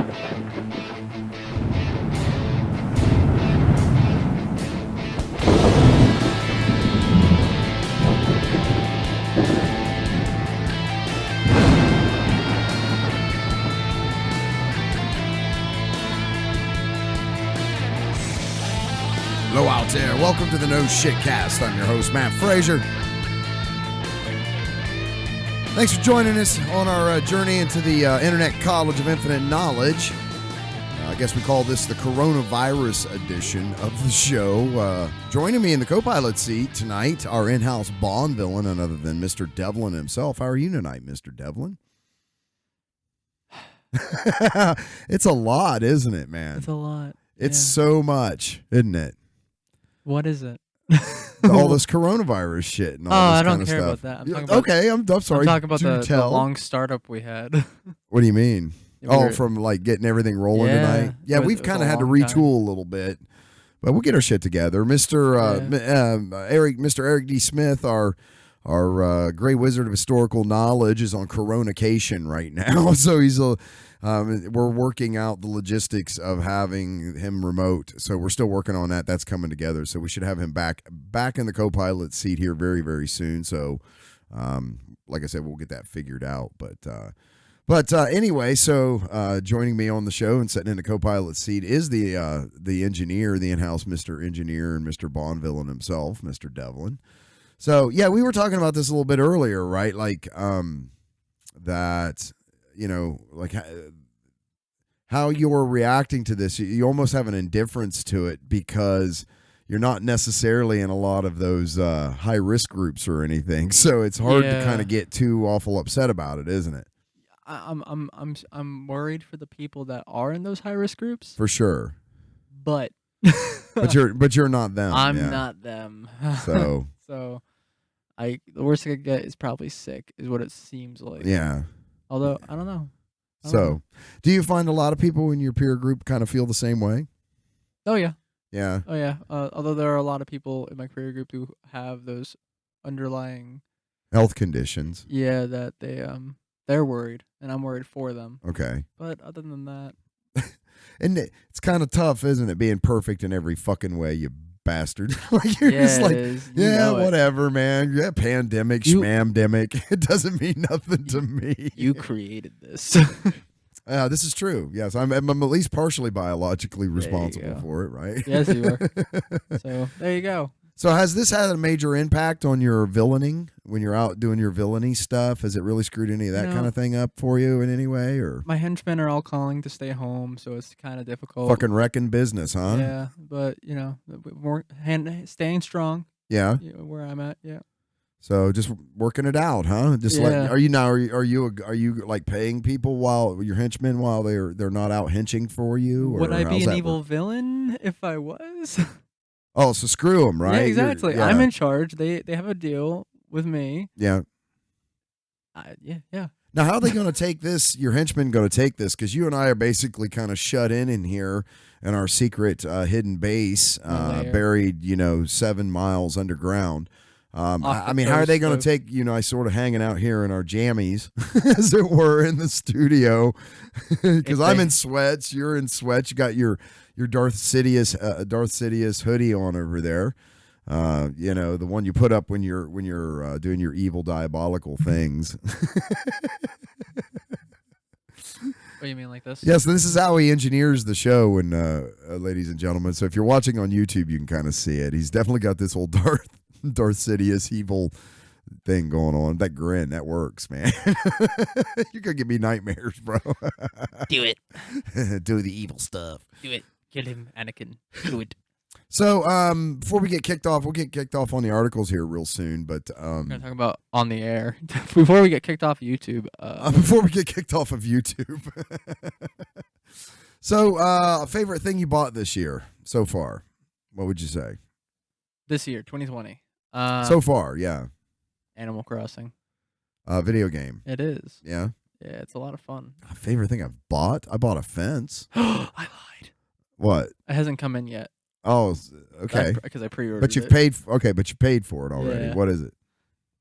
Hello out there. Welcome to the No Shit Cast. I'm your host, Matt Frazier. Thanks for joining us on our journey into the Internet College of Infinite Knowledge. I guess we call this the coronavirus edition of the show. Joining me in the co-pilot seat tonight, our in-house Bond villain, none other than Mr. Devlin himself. How are you tonight, Mr. Devlin? It's a lot, isn't it, man? It's a lot. It's so much, isn't it? What is it? All this coronavirus shit and all this I don't kind of care stuff. about that. I'm talking about, okay, I'm sorry. I'm talking about the long startup we had. What do you mean? From like getting everything rolling tonight? Yeah, we've kind of had to retool a little bit, but we'll get our shit together. Mr. Eric D. Smith, our great wizard of historical knowledge, is on coronacation right now, so he's we're working out the logistics of having him remote. So we're still working on that. That's coming together. So we should have him back in the co-pilot seat here very, very soon. So, like I said, we'll get that figured out. But anyway, so joining me on the show and sitting in the co-pilot seat is the engineer, the in-house Mr. Engineer and Mr. Bond villain himself, Mr. Devlin. So yeah, we were talking about this a little bit earlier, right? Like that. You know, like how you're reacting to this, you almost have an indifference to it because you're not necessarily in a lot of those high risk groups or anything. So it's hard to kind of get too awful upset about it, isn't it? I'm worried for the people that are in those high risk groups. For sure. But you're not them. I'm not them. So the worst I could get is probably sick, is what it seems like. Yeah. Although, I don't know. Do you find a lot of people in your peer group kind of feel the same way? Oh, yeah. Yeah. Oh, yeah. Although there are a lot of people in my peer group who have those underlying health conditions. Yeah, that they're worried, and I'm worried for them. Okay. But other than that. And it's kind of tough, isn't it, being perfect in every fucking way, you bastard. Like you're just like, whatever, man. Yeah, pandemic, schmamdemic. It doesn't mean nothing to me. You created this. This is true. Yes, I'm at least partially biologically responsible for it, right? Yes, you are. So there you go. So has this had a major impact on your villaining when you're out doing your villainy stuff? Has it really screwed any of that kind of thing up for you in any way? Or my henchmen are all calling to stay home, so it's kind of difficult. Fucking wrecking business, huh? Yeah, but we're staying strong. Yeah, where I'm at. Yeah. So just working it out, huh? Just like, are you like paying people while your henchmen while they're not out henching for you? Or would I be an evil villain if I was? Oh, so screw them, right? Yeah, exactly. I'm in charge. They have a deal with me. Yeah. Yeah. Now, how are they going to take this? Your henchmen going to take this? Because you and I are basically kind of shut in here in our secret hidden base, buried, 7 miles underground. I mean, how are they going to take, I sort of hanging out here in our jammies, as it were, in the studio? Because I'm in sweats, you're in sweats, you got your Darth Sidious hoodie on over there. The one you put up when you're doing your evil diabolical things. What do you mean, like this? Yes, this is how he engineers the show, and ladies and gentlemen. So if you're watching on YouTube, you can kind of see it. He's definitely got this old Darth Sidious evil thing going on. That grin, that works, man. You're gonna give me nightmares, bro. Do it. Do the evil stuff. Do it. Kill him, Anakin. Do it. So, before we get kicked off, we'll get kicked off on the articles here real soon. But we're gonna talk about on the air before we get kicked off YouTube. Before we get kicked off of YouTube. So, favorite thing you bought this year so far? What would you say? This year, 2020. So far, yeah. Animal Crossing. Video game. It is. Yeah. Yeah, it's a lot of fun. Favorite thing I've bought? I bought a fence. I lied. What? It hasn't come in yet. Oh, okay. Because I pre-ordered But you've it. paid. Okay, but you paid for it already. Yeah. What is it?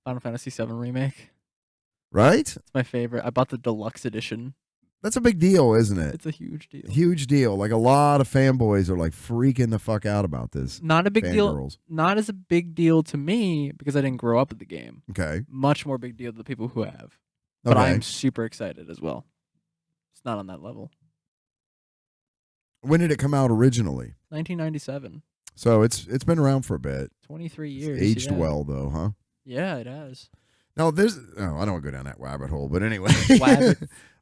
Final Fantasy VII Remake. Right? It's my favorite. I bought the deluxe edition. That's a big deal, isn't it? It's a huge deal. Huge deal. Like a lot of fanboys are like freaking the fuck out about this. Not a big deal. Not as a big deal to me because I didn't grow up with the game. Okay. Much more big deal to the people who have. But I am super excited as well. It's not on that level. When did it come out originally? 1997. So it's been around for a bit. 23 years. It's aged well, though, huh? Yeah, it has. Now, I don't want to go down that rabbit hole, but anyway.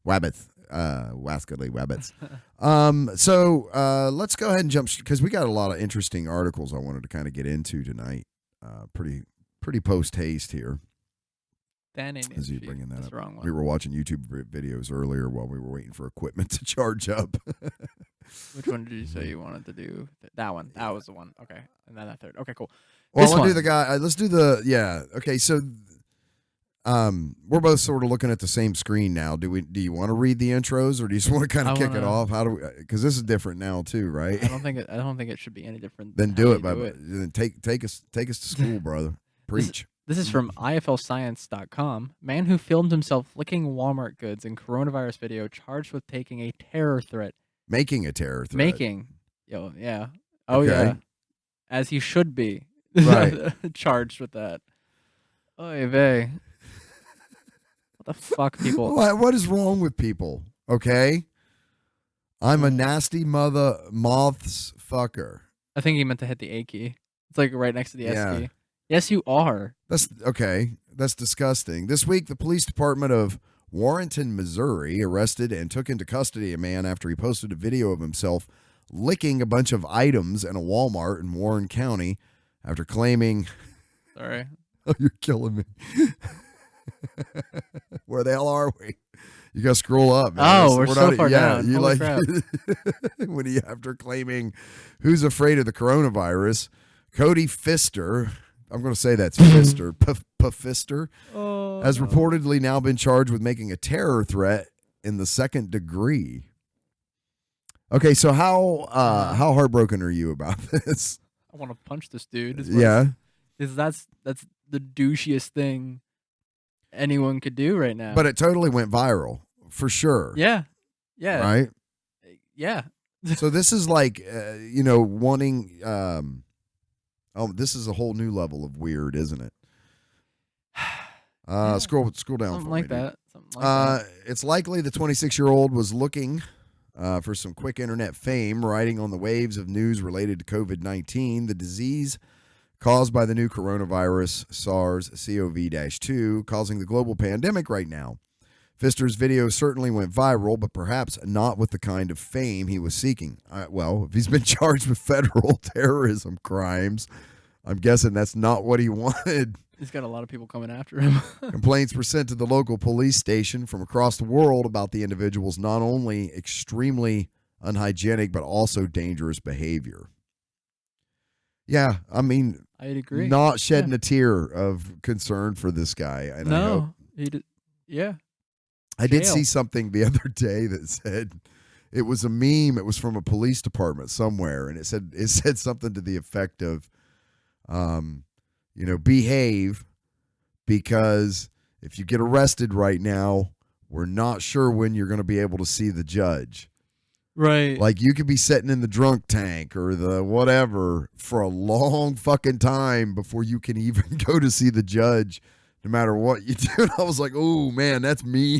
Wabbits. Wascally Wabbits. So let's go ahead and jump, because we got a lot of interesting articles I wanted to kind of get into tonight. Pretty post-haste here. As you bringing that up. Wrong one. We were watching YouTube videos earlier while we were waiting for equipment to charge up. Which one did you say you wanted to do? That one. That was the one. Okay. And then that third. Okay, cool. Well, let's do the guy. Let's do the, yeah. Okay, so we're both sort of looking at the same screen now. Do you want to read the intros, or do you just want to kind of kick it off? How do we, because this is different now too, right? I don't think it should be any different. Then do it. Then take us to school, brother. Preach. This is from IFLscience.com. Man who filmed himself licking Walmart goods in coronavirus video charged with taking a terror threat. Making a terror threat. Making. Yeah. Oh, okay. yeah. As he should be. Right. Charged with that. Oy vey. What the fuck, people? What is wrong with people? Okay? I'm a nasty mother moths fucker. I think he meant to hit the A key. It's like right next to the S key. Yes, you are. That's okay. That's disgusting. This week, the police department of Warrenton, Missouri, arrested and took into custody a man after he posted a video of himself licking a bunch of items in a Walmart in Warren County after claiming... Sorry. Oh, you're killing me. Where the hell are we? You got to scroll up, man. Oh, we're so far down. You Holy like crap. when he, after claiming who's afraid of the coronavirus, Cody Pfister, I'm going to say that's Pfister, Pfister, has reportedly now been charged with making a terror threat in the 2nd degree. Okay, so how heartbroken are you about this? I want to punch this dude. Yeah. Because that's the douchiest thing anyone could do right now. But it totally went viral, for sure. Yeah. Right? Yeah. So this is like, wanting... this is a whole new level of weird, isn't it? Scroll down. Something like that. It's likely the 26-year-old was looking for some quick internet fame, riding on the waves of news related to COVID-19, the disease caused by the new coronavirus SARS-CoV-2, causing the global pandemic right now. Pfister's video certainly went viral, but perhaps not with the kind of fame he was seeking. Well, if he's been charged with federal terrorism crimes, I'm guessing that's not what he wanted. He's got a lot of people coming after him. Complaints were sent to the local police station from across the world about the individual's not only extremely unhygienic, but also dangerous behavior. Yeah, I mean, I'd agree. Not shedding a tear of concern for this guy. And no, he did. Yeah. I did see something the other day that said it was a meme. It was from a police department somewhere, and it said something to the effect of, behave, because if you get arrested right now, we're not sure when you're going to be able to see the judge. Right. Like you could be sitting in the drunk tank or the whatever for a long fucking time before you can even go to see the judge, no matter what you do. And I was like, oh, man, that's mean.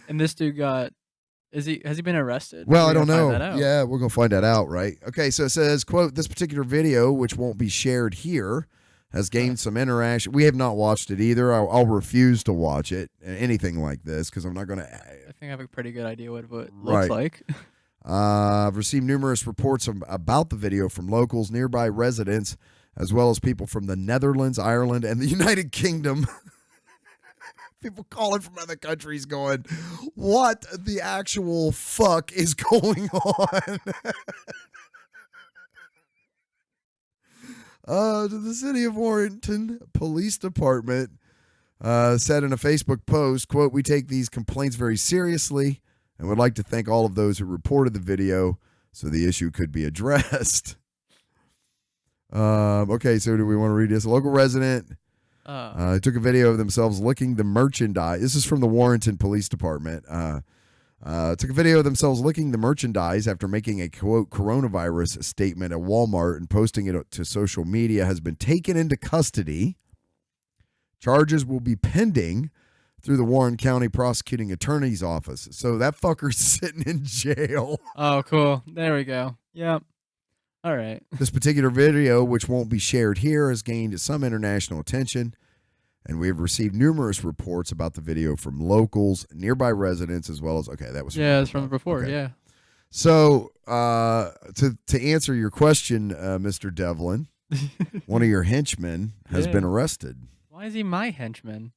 And this dude has he been arrested? Well, I don't know. Yeah, we're going to find that out, right? Okay, so it says, quote, this particular video, which won't be shared here, has gained some interaction. We have not watched it either. I'll refuse to watch it, anything like this, because I'm not going to. I think I have a pretty good idea what it looks like. I've received numerous reports about the video from locals, nearby residents, as well as people from the Netherlands, Ireland, and the United Kingdom. People calling from other countries going, what the actual fuck is going on? To the city of Warrenton Police Department said in a Facebook post, quote, we take these complaints very seriously and would like to thank all of those who reported the video so the issue could be addressed. Okay, so do we want to read this? A local resident Took a video of themselves licking the merchandise. This is from the Warrenton Police Department. Took a video of themselves licking the merchandise after making a, quote, coronavirus statement at Walmart and posting it to social media. Has been taken into custody. Charges will be pending through the Warren County Prosecuting Attorney's Office. So that fucker's sitting in jail. Oh, cool. There we go. Yep. All right. This particular video, which won't be shared here, has gained some international attention, and we have received numerous reports about the video from locals, nearby residents, as well as it's from before. Okay. Yeah. So to answer your question, Mr. Devlin, one of your henchmen has been arrested. Why is he my henchman?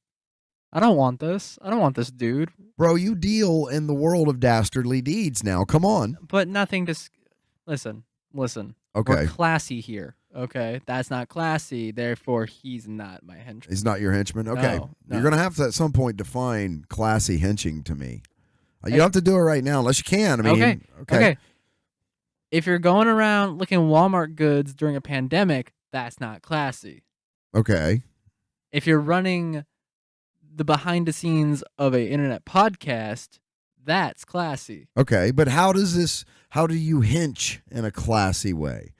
I don't want this. I don't want this dude. Bro, you deal in the world of dastardly deeds now. Come on. But nothing to... Listen. Okay. We're classy here. Okay? That's not classy. Therefore, he's not my henchman. He's not your henchman? Okay. No. You're going to have to at some point define classy henching to me. You don't have to do it right now unless you can. I mean, okay. If you're going around looking Walmart goods during a pandemic, that's not classy. Okay. If you're running the behind the scenes of an internet podcast, that's classy. Okay, but how do you hench in a classy way?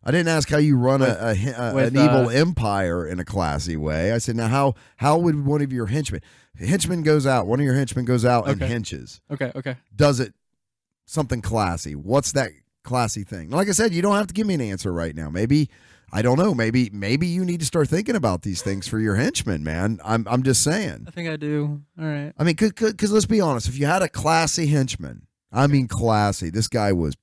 I didn't ask how you run an evil empire in a classy way. I said, now how would one of your henchmen one of your henchmen goes out and henches. Okay. Does it something classy? What's that classy thing? Like I said, you don't have to give me an answer right now. Maybe I don't know. Maybe you need to start thinking about these things for your henchmen, man. I'm just saying. I think I do. All right. I mean, because let's be honest. If you had a classy henchman, I mean classy, this guy was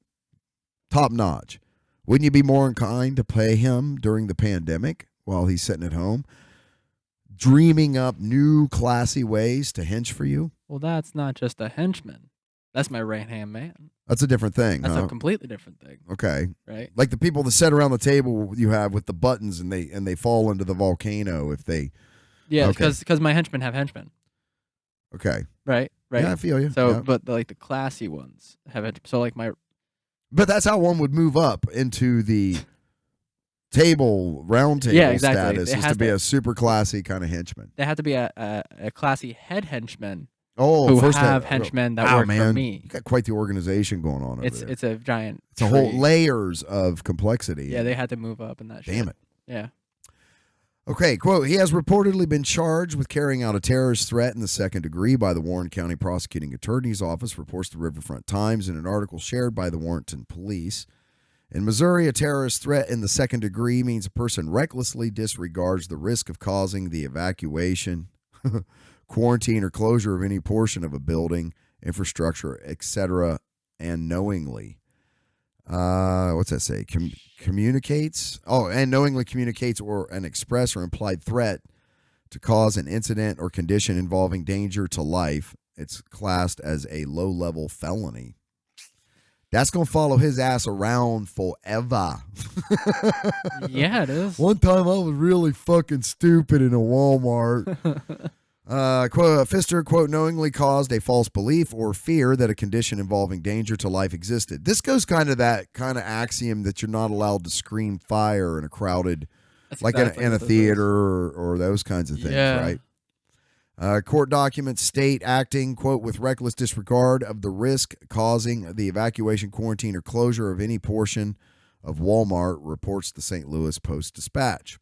top notch. Wouldn't you be more inclined to pay him during the pandemic while he's sitting at home, dreaming up new classy ways to hench for you? Well, that's not just a henchman. That's my right-hand man. That's a different thing. That's a completely different thing. Okay. Right? Like the people that sit around the table you have with the buttons and they fall into the volcano if they... Yeah, because my henchmen have henchmen. Okay. Right? Yeah, I feel you. So, yeah. But the classy ones have henchmen. So like my... But that's how one would move up into the round table status, is to be a super classy kind of henchman. They have to be a classy head henchman. Oh, who have henchmen that work for me. You got quite the organization going on over there. It's a giant It's a whole layers of complexity. Yeah, they had to move up in that shit. Damn it. Yeah. Okay, quote, he has reportedly been charged with carrying out a terrorist threat in the second degree by the Warren County Prosecuting Attorney's Office, reports the Riverfront Times in an article shared by the Warrenton Police. In Missouri, a terrorist threat in the second degree means a person recklessly disregards the risk of causing the evacuation, quarantine, or closure of any portion of a building, infrastructure, etc., and knowingly. What's that say? Communicates? Oh, and knowingly communicates or an express or implied threat to cause an incident or condition involving danger to life. It's classed as a low-level felony. That's going to follow his ass around forever. Yeah, it is. One time I was really fucking stupid in a Walmart. Quote, Pfister, quote, knowingly caused a false belief or fear that a condition involving danger to life existed. This goes kind of that kind of axiom that you're not allowed to scream fire in a crowded, in a theater or those kinds of things, right? Court documents state acting, quote, with reckless disregard of the risk causing the evacuation, quarantine, or closure of any portion of Walmart, reports the St. Louis Post-Dispatch.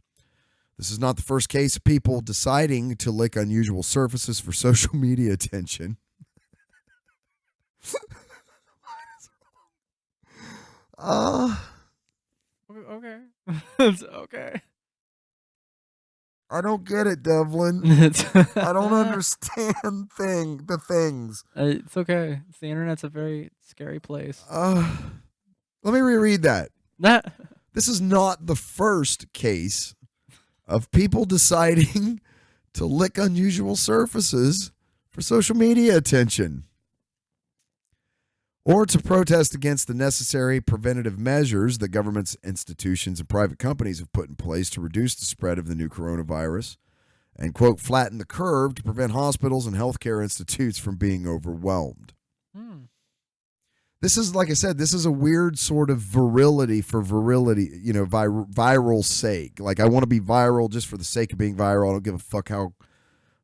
This is not the first case of people deciding to lick unusual surfaces for social media attention. Okay. It's okay. I don't get it, Devlin. I don't understand the things. It's okay. The internet's a very scary place. Let me reread that. This is not the first case of people deciding to lick unusual surfaces for social media attention or to protest against the necessary preventative measures that governments, institutions, and private companies have put in place to reduce the spread of the new coronavirus and, quote, flatten the curve to prevent hospitals and healthcare institutes from being overwhelmed. This is, like I said, this is a weird sort of virility for virility, viral sake. Like, I want to be viral just for the sake of being viral. I don't give a fuck how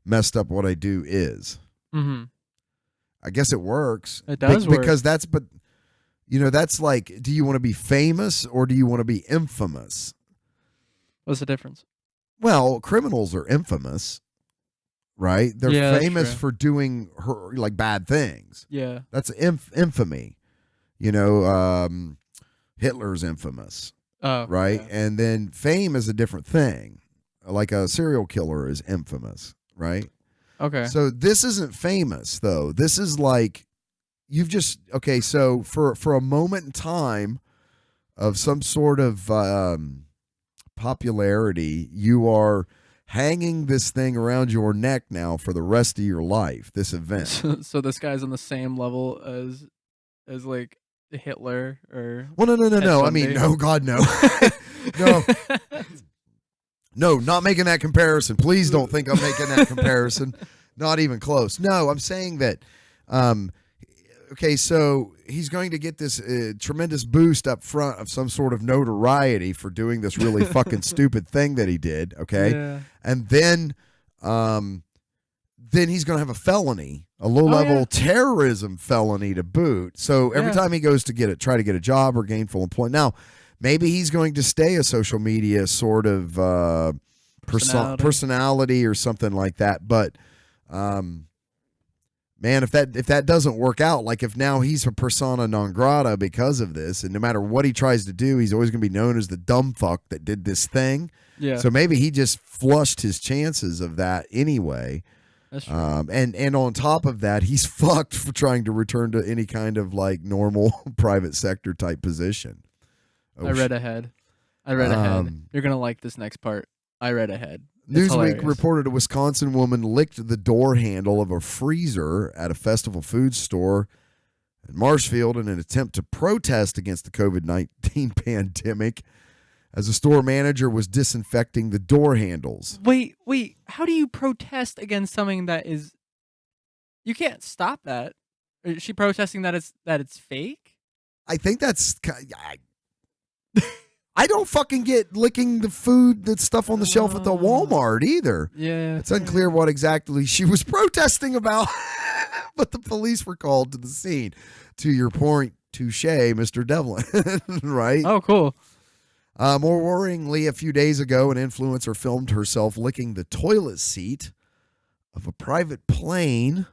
messed up what I do is. Mm-hmm. I guess it works. It does work. Because that's like, do you want to be famous or do you want to be infamous? What's the difference? Well, criminals are infamous, right? They're famous for doing like bad things. Yeah. That's infamy. Hitler's infamous, right? Yeah. And then fame is a different thing. Like a serial killer is infamous, right? Okay. So this isn't famous, though. This is like you've just so for a moment in time of some sort of popularity, you are hanging this thing around your neck now for the rest of your life. This event. So this guy's on the same level as like Hitler or no. I mean, no, God, no. No. No, not making that comparison. Please don't think I'm making that comparison. Not even close. No, I'm saying that, so he's going to get this tremendous boost up front of some sort of notoriety for doing this really fucking stupid thing that he did, okay? Yeah. And then he's going to have a felony, a low-level terrorism felony to boot. So every time he goes to try to get a job or gainful employment. Now, maybe he's going to stay a social media sort of personality or something like that. But, man, if that doesn't work out, like if now he's a persona non grata because of this, and no matter what he tries to do, he's always going to be known as the dumb fuck that did this thing. Yeah. So maybe he just flushed his chances of that anyway. That's true. And on top of that, he's fucked for trying to return to any kind of like normal private sector type position. I read ahead. You're going to like this next part. I read ahead. It's Newsweek hilarious. Reported a Wisconsin woman licked the door handle of a freezer at a festival food store in Marshfield in an attempt to protest against the COVID-19 pandemic as a store manager was disinfecting the door handles. Wait. How do you protest against something that is... You can't stop that. Is she protesting that it's fake? I think that's... I don't fucking get licking the food, that stuff on the shelf at the Walmart either. Yeah. It's unclear what exactly she was protesting about, but the police were called to the scene. To your point, touche, Mr. Devlin, right? Oh, cool. More worryingly, a few days ago, an influencer filmed herself licking the toilet seat of a private plane,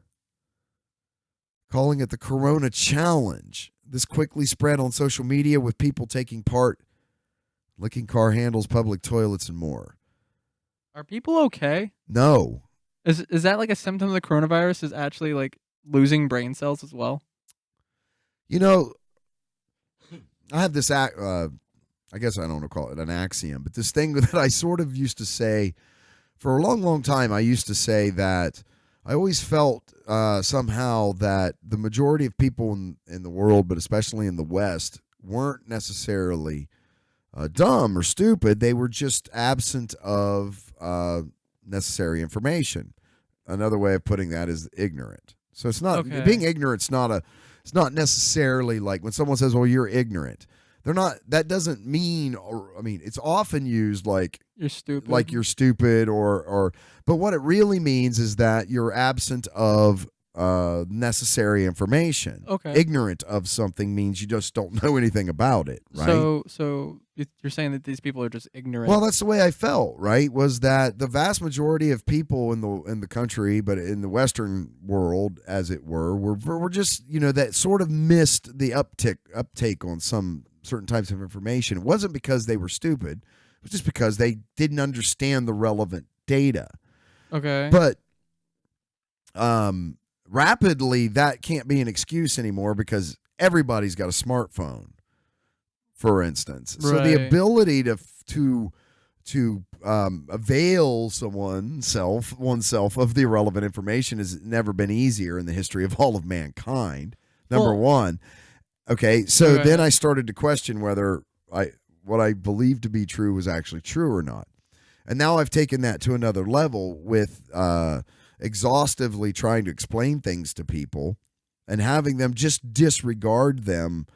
calling it the Corona Challenge. This quickly spread on social media with people taking part, licking car handles, public toilets, and more. Are people okay? No. Is that like a symptom of the coronavirus? Is actually like losing brain cells as well? I have this, I guess I don't want to call it an axiom, but this thing that I sort of used to say for a long, long time. I used to say that I always felt somehow that the majority of people in the world, but especially in the West, weren't necessarily dumb or stupid. They were just absent of necessary information. Another way of putting that is ignorant. So it's not being ignorant. It's not necessarily like when someone says, "Well, you're ignorant." They're not. That doesn't mean. It's often used like you're stupid. Like you're stupid, or. But what it really means is that you're absent of necessary information. Okay. Ignorant of something means you just don't know anything about it, right? So you're saying that these people are just ignorant. Well, that's the way I felt, right? Was that the vast majority of people in the country, but in the Western world, as it were just that sort of missed the uptake on some certain types of information. It wasn't because they were stupid; it was just because they didn't understand the relevant data. Okay, but rapidly, that can't be an excuse anymore because everybody's got a smartphone, for instance. Right. So the ability to avail oneself of the irrelevant information has never been easier in the history of all of mankind. Number one. Okay, so then I started to question whether what I believed to be true was actually true or not. And now I've taken that to another level with exhaustively trying to explain things to people and having them just disregard them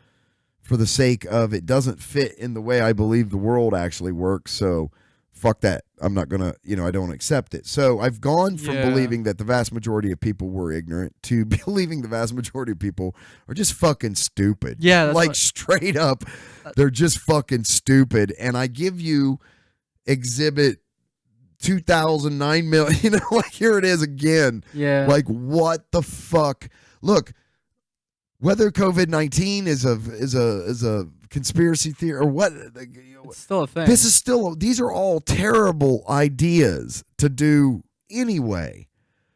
for the sake of it doesn't fit in the way I believe the world actually works. So fuck that. I'm not going to, I don't accept it. So I've gone from believing that the vast majority of people were ignorant to believing the vast majority of people are just fucking stupid. Yeah. Like straight up, they're just fucking stupid. And I give you exhibit 2009 million, like here it is again. Yeah. Like what the fuck? Look, whether COVID-19 is a conspiracy theory or what, it's still a thing. These are all terrible ideas to do anyway.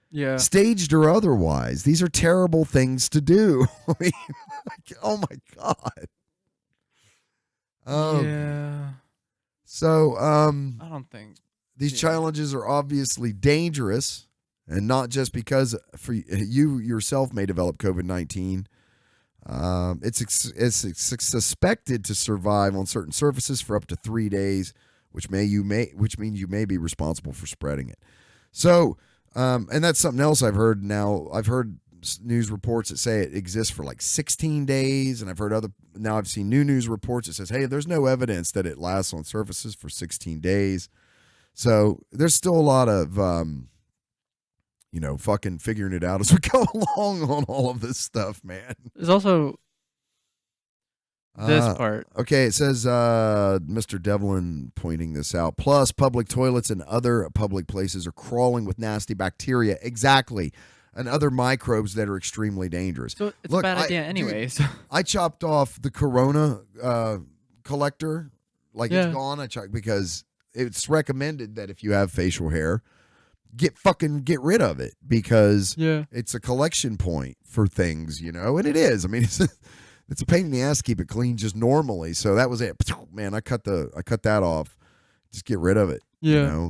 Yeah. Staged or otherwise. These are terrible things to do. I mean, oh my God. Yeah. So, I don't think these challenges are obviously dangerous, and not just because for you yourself may develop COVID-19. It's suspected to survive on certain surfaces for up to 3 days, which means you may be responsible for spreading it. So, and that's something else I've heard now. I've heard news reports that say it exists for like 16 days, and I've seen new news reports that says, hey, there's no evidence that it lasts on surfaces for 16 days. So there's still a lot of fucking figuring it out as we go along on all of this stuff, man. There's also this part. Okay, it says Mr. Devlin pointing this out. Plus, public toilets and other public places are crawling with nasty bacteria. Exactly. And other microbes that are extremely dangerous. So it's a bad idea anyways. Dude, I chopped off the Corona collector. Like it's gone. I chopped because it's recommended that if you have facial hair, get rid of it because it's a collection point for things, and it is. I mean, it's a pain in the ass to keep it clean just normally. So that was it. Man, I cut that off. Just get rid of it.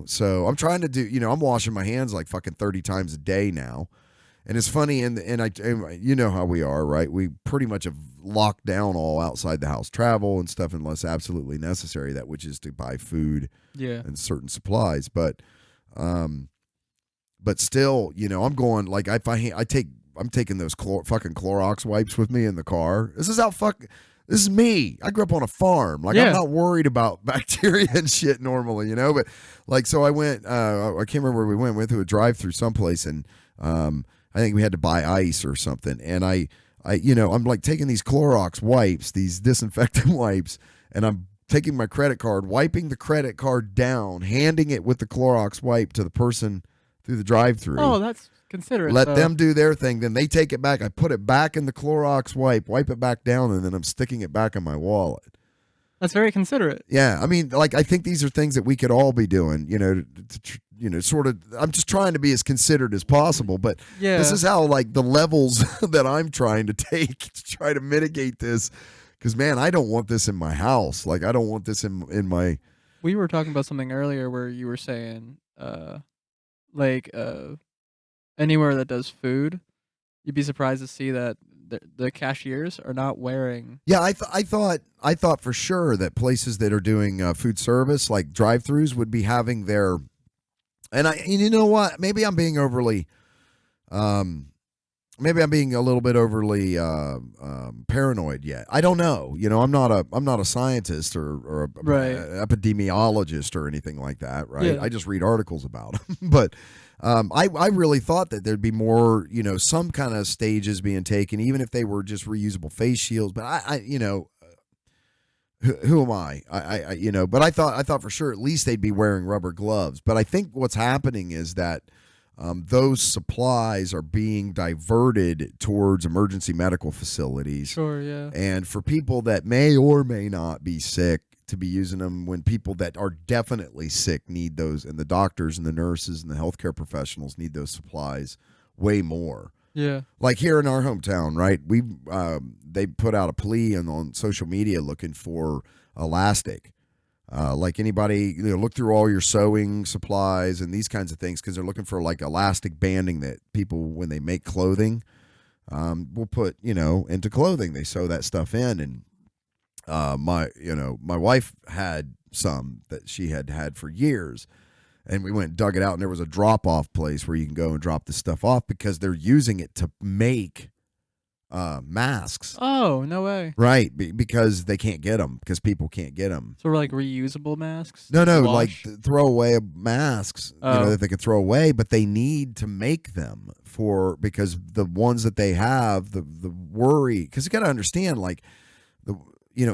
So I'm trying to do, I'm washing my hands like fucking 30 times a day now. And it's funny, and you know how we are, right? We pretty much have locked down all outside the house travel and stuff unless absolutely necessary, that which is to buy food and certain supplies. But still, I'm going, like, I'm taking those fucking Clorox wipes with me in the car. This is me. I grew up on a farm. Like, I'm not worried about bacteria and shit normally, but like, so I went, I can't remember where we went to a drive-through someplace, and I think we had to buy ice or something. And I'm like taking these Clorox wipes, these disinfectant wipes, and I'm taking my credit card, wiping the credit card down, handing it with the Clorox wipe to the person through the drive-through. Oh, that's considerate. Let them do their thing. Then they take it back. I put it back in the Clorox wipe it back down, and then I'm sticking it back in my wallet. That's very considerate. Yeah, I mean, like, I think these are things that we could all be doing, sort of. I'm just trying to be as considerate as possible, but this is how, like, the levels that I'm trying to take to try to mitigate this, because, man, I don't want this in my house. Like, I don't want this in my... We were talking about something earlier where you were saying, anywhere that does food, you'd be surprised to see that the cashiers are not wearing. Yeah, I thought for sure that places that are doing food service, like drive-throughs, would be having their. And you know what? Maybe I'm being overly. Maybe I'm being a little bit overly paranoid yet. I don't know. I'm not a scientist or epidemiologist or anything like that. Right? I just read articles about them, but. I really thought that there'd be more, some kind of stages being taken, even if they were just reusable face shields. But who am I? But I thought for sure at least they'd be wearing rubber gloves. But I think what's happening is that those supplies are being diverted towards emergency medical facilities. Sure, yeah. And for people that may or may not be sick, to be using them when people that are definitely sick need those, and the doctors and the nurses and the healthcare professionals need those supplies way more. Yeah. Like here in our hometown, right? They put out a plea on social media looking for elastic. Like anybody, look through all your sewing supplies and these kinds of things, because they're looking for like elastic banding that people, when they make clothing, will put, into clothing. They sew that stuff in, and my wife had some that she had for years, and we went and dug it out, and there was a drop-off place where you can go and drop this stuff off because they're using it to make masks. Oh, no way. Right, because they can't get them, because people can't get them. So like reusable masks? No, like throwaway masks, that they could throw away, but they need to make them because the ones that they have, the worry, because you got to understand, like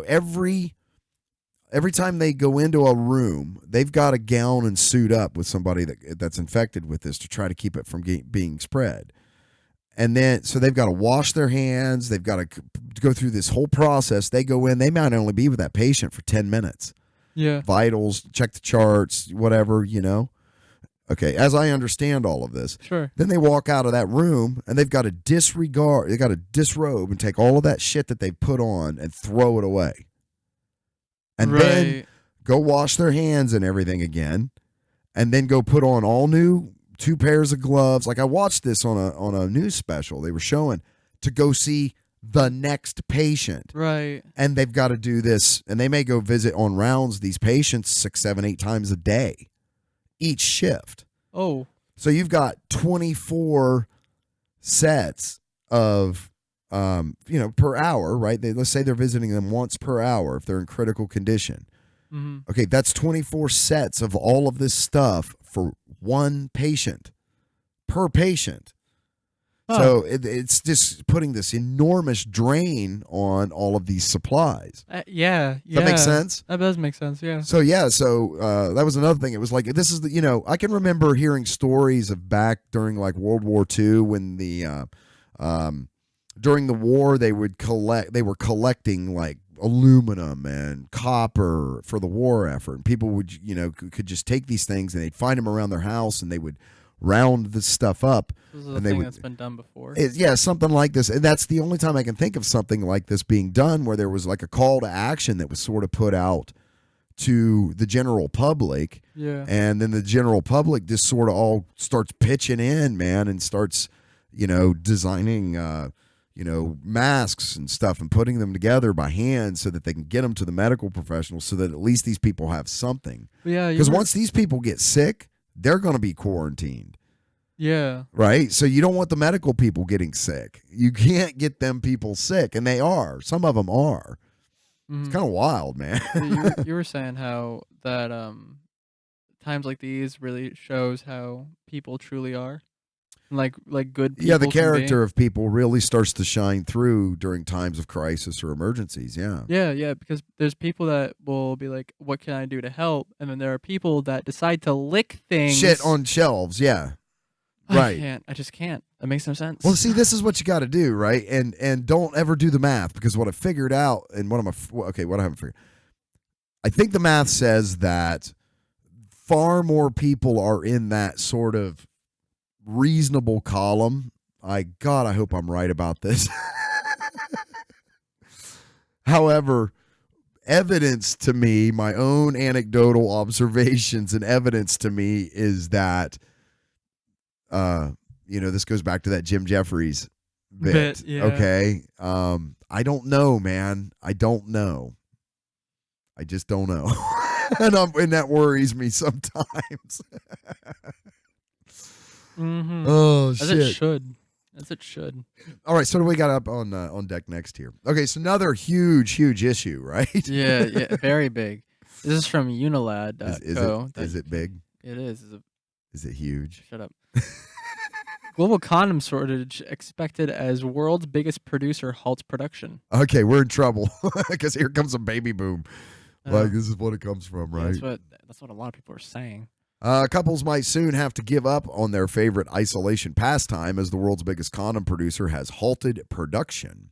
every time they go into a room, they've got to gown and suit up with somebody that's infected with this to try to keep it from being spread. And then, so they've got to wash their hands. They've got to go through this whole process. They go in, they might only be with that patient for 10 minutes. Yeah. Vitals, check the charts, whatever, Okay, as I understand all of this. Sure. Then they walk out of that room and they've got to disrobe and take all of that shit that they've put on and throw it away. And then go wash their hands and everything again. And then go put on all new 2 pairs of gloves. Like I watched this on a news special. They were showing to go see the next patient. Right. And they've got to do this. And they may go visit on rounds these patients 6, 7, 8 times a day, each shift. Oh. So you've got 24 sets of, per hour, right? Let's say they're visiting them once per hour if they're in critical condition. Mm-hmm. Okay, that's 24 sets of all of this stuff for one patient, per patient. Oh. So it's just putting this enormous drain on all of these supplies. Yeah. Does that make sense? That does make sense, yeah. So, that was another thing. It was like, this is I can remember hearing stories of back during like World War II when during the war they were collecting like aluminum and copper for the war effort. And people would, could just take these things and they'd find them around their house and they would round this stuff up. This is a thing that's been done before. Something like this. And that's the only time I can think of something like this being done where there was like a call to action that was sort of put out to the general public. Yeah. And then the general public just sort of all starts pitching in, man, and starts, designing, masks and stuff and putting them together by hand so that they can get them to the medical professionals so that at least these people have something. Yeah. Because once these people get sick, they're going to be quarantined. Yeah. Right? So you don't want the medical people getting sick. You can't get them people sick, and they are. Some of them are. Mm-hmm. It's kind of wild, man. You were saying how that times like these really shows how people truly are. Like good people. Yeah, the character of people really starts to shine through during times of crisis or emergencies, yeah. Yeah, because there's people that will be like, what can I do to help? And then there are people that decide to lick things. Shit on shelves, yeah. Right. I just can't. That makes no sense. Well, see, this is what you got to do, right? And don't ever do the math, because what I figured out, and what I haven't figured. I think the math says that far more people are in that sort of reasonable column. I hope I'm right about this. However, evidence to me, my own anecdotal observations and evidence to me is that, this goes back to that Jim Jeffries bit. Yeah. Okay. I don't know, man. I don't know. I just don't know. and that worries me sometimes. Mm-hmm. Oh, shit. As it should. All right, so what do we got up on deck next here? Okay, so another huge issue, right? Yeah, very big. This is from Unilad.co. Is it big? It is. Is it huge? Shut up. Global condom shortage expected as world's biggest producer halts production. Okay, we're in trouble because here comes a baby boom. This is what it comes from, right? Yeah, that's what a lot of people are saying. Couples might soon have to give up on their favorite isolation pastime as the world's biggest condom producer has halted production.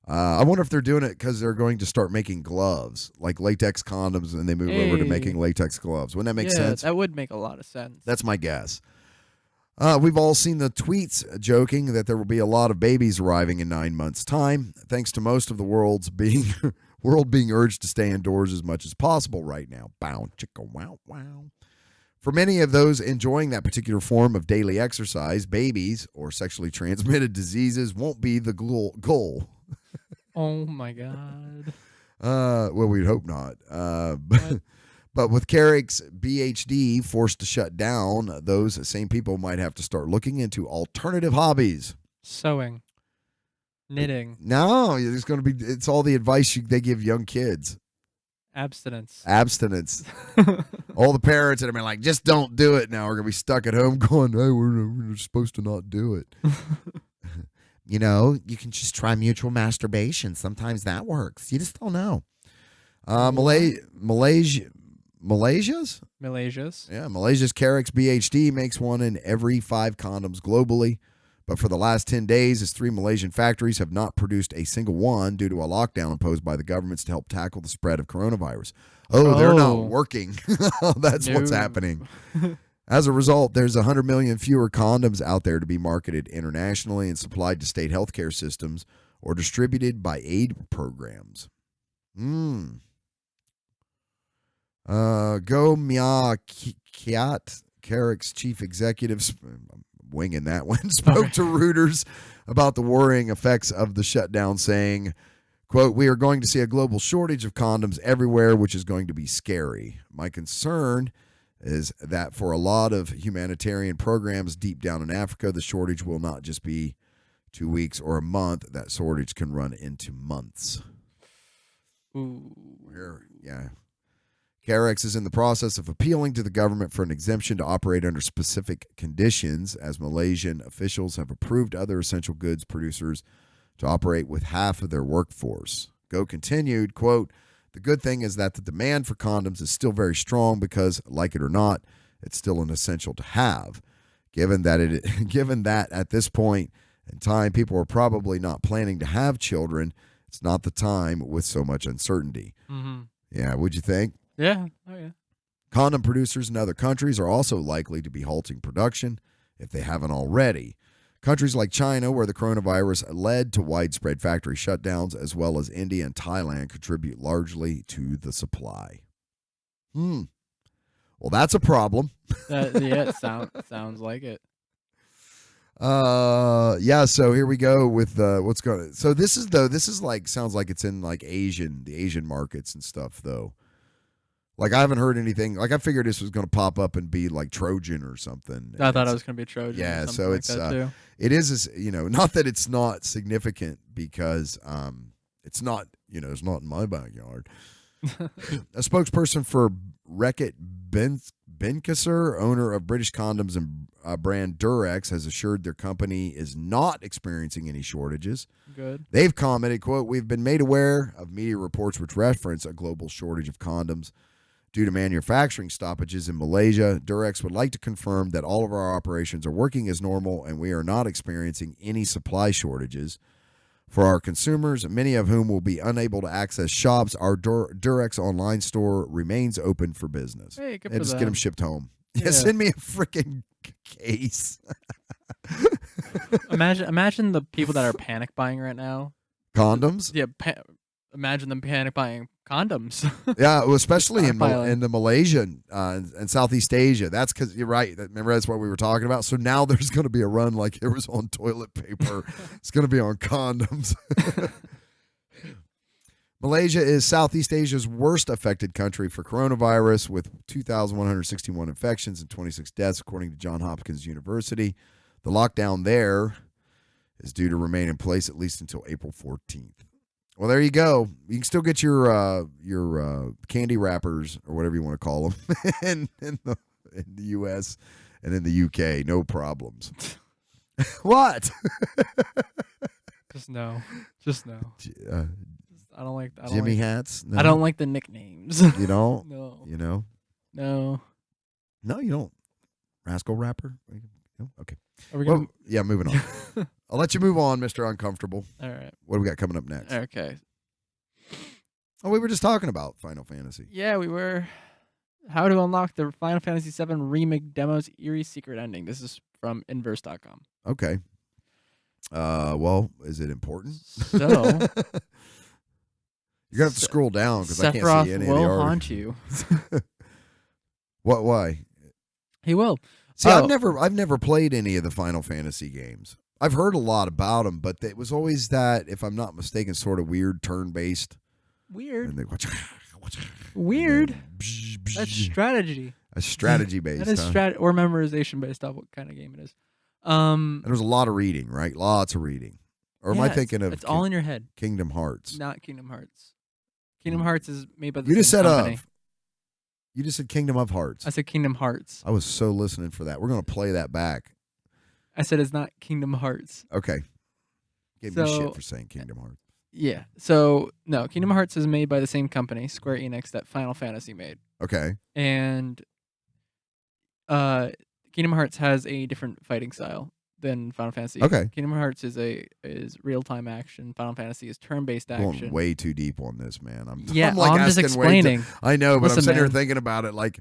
I wonder if they're doing it because they're going to start making gloves, like latex condoms, and they move over to making latex gloves. Wouldn't that make sense? That would make a lot of sense. That's my guess. We've all seen the tweets joking that there will be a lot of babies arriving in 9 months' time, thanks to most of the world being urged to stay indoors as much as possible right now. Bow, chicka, wow, wow. For many of those enjoying that particular form of daily exercise, babies or sexually transmitted diseases won't be the goal. Oh, my God. Well, we'd hope not. But with Carrick's BHD forced to shut down, those same people might have to start looking into alternative hobbies. Sewing. Knitting. No, it's going to be. It's all the advice they give young kids. Abstinence. All the parents that have been like, just don't do it now. We're going to be stuck at home going, hey, we're supposed to not do it. You know, you can just try mutual masturbation. Sometimes that works. You just don't know. Malaysia's? Yeah, Malaysia's KSC BHD makes one in every 5 condoms globally. But for the last 10 days, its 3 Malaysian factories have not produced a single one due to a lockdown imposed by the governments to help tackle the spread of coronavirus. Oh, they're not working. That's what's happening. As a result, there's 100 million fewer condoms out there to be marketed internationally and supplied to state healthcare systems or distributed by aid programs. Go Mia Kiat, KSC's chief executive, winging that one, spoke to Reuters about the worrying effects of the shutdown, saying, quote, we are going to see a global shortage of condoms everywhere, which is going to be scary. My concern is that for a lot of humanitarian programs deep down in Africa, the shortage will not just be 2 weeks or a month. That shortage can run into months. Ooh. Yeah. KSC is in the process of appealing to the government for an exemption to operate under specific conditions, as Malaysian officials have approved other essential goods producers to operate with half of their workforce. Go continued, quote, the good thing is that the demand for condoms is still very strong because, like it or not, it's still an essential to have. Given that at this point in time, people are probably not planning to have children, it's not the time with so much uncertainty. Mm-hmm. Yeah, what'd you think? Yeah. Oh, yeah. Condom producers in other countries are also likely to be halting production if they haven't already. Countries like China, where the coronavirus led to widespread factory shutdowns, as well as India and Thailand, contribute largely to the supply. Well, that's a problem. Yeah, sounds like it. Yeah, so here we go with what's going. So this is like sounds like it's in like the Asian markets and stuff though. Like, I haven't heard anything. Like, I figured this was going to pop up and be like Trojan or something. I thought it was going to be Trojan. Yeah, or so like it's that too. It is, not that it's not significant because it's not, it's not in my backyard. A spokesperson for Reckitt Benckiser, owner of British condoms and brand Durex, has assured their company is not experiencing any shortages. Good. They've commented, quote, we've been made aware of media reports which reference a global shortage of condoms due to manufacturing stoppages in Malaysia. Durex would like to confirm that all of our operations are working as normal and we are not experiencing any supply shortages. For our consumers, many of whom will be unable to access shops, our Durex online store remains open for business. Hey, good and for just them. get them shipped home. Yeah. Send me a freaking case. Imagine the people that are panic buying right now. Condoms? Yeah, imagine them panic buying condoms. Yeah, well, especially in the Malaysian and Southeast Asia. That's because you're right. Remember, that's what we were talking about. So now there's going to be a run like there was on toilet paper. It's going to be on condoms. Malaysia is Southeast Asia's worst affected country for coronavirus, with 2,161 infections and 26 deaths, according to Johns Hopkins University. The lockdown there is due to remain in place at least until April 14th. Well, there you go. You can still get your candy wrappers or whatever you want to call them in the U.S. and in the UK. No problems. What? Just no. I don't like Jimmy hats. No? I don't like the nicknames. You don't. No. You know. No. No, you don't. Rascal rapper. No? Okay. Are we gonna... yeah, moving on. I'll let you move on, Mr. Uncomfortable. All right. What do we got coming up next? Okay. Oh, we were just talking about Final Fantasy. Yeah, we were. How to unlock the Final Fantasy VII Remake demo's eerie secret ending. This is from Inverse.com. Okay. Well, is it important? So... You're going to have to scroll down because I can't see any of the will art. haunt you. What? Why? He will. See, I've never played any of the Final Fantasy games. I've heard a lot about them, but it was always that, if I'm not mistaken, sort of weird turn-based. Weird. Weird. That's strategy. A strategy-based. That is or memorization-based off what kind of game it is. And there was a lot of reading, right? Lots of reading. Or am I thinking of? It's all in your head. Kingdom Hearts. Not Kingdom Hearts. Kingdom Hearts is made by the You just same said company. You just said Kingdom of Hearts. I said Kingdom Hearts. I was so listening for that. We're going to play that back. I said it's not Kingdom Hearts. Okay. Gave me shit for saying Kingdom Hearts. Yeah. So, no, Kingdom Hearts is made by the same company, Square Enix, that Final Fantasy made. Okay. And Kingdom Hearts has a different fighting style than Final Fantasy. Okay. Kingdom Hearts is real-time action. Final Fantasy is turn-based action. Going way too deep on this, man. I'm just explaining. I know, but Listen, I'm sitting here man. thinking about it like,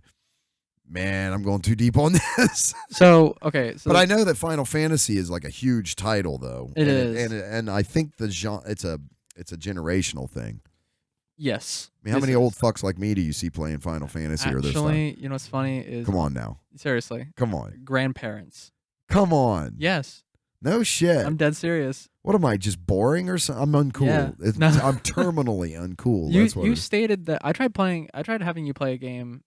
man, I'm going too deep on this. So, okay. So but I know that Final Fantasy is like a huge title, though. It is. And I think the genre, it's a generational thing. Yes. I mean, how many old fucks like me do you see playing Final Fantasy or this stuff? Actually, you know what's funny is... Come on now. Seriously. Come on. Grandparents. Come on. Yes. No shit. I'm dead serious. What am I, just boring or something? I'm uncool. Yeah. No. I'm terminally uncool. You stated that... I tried having you play a game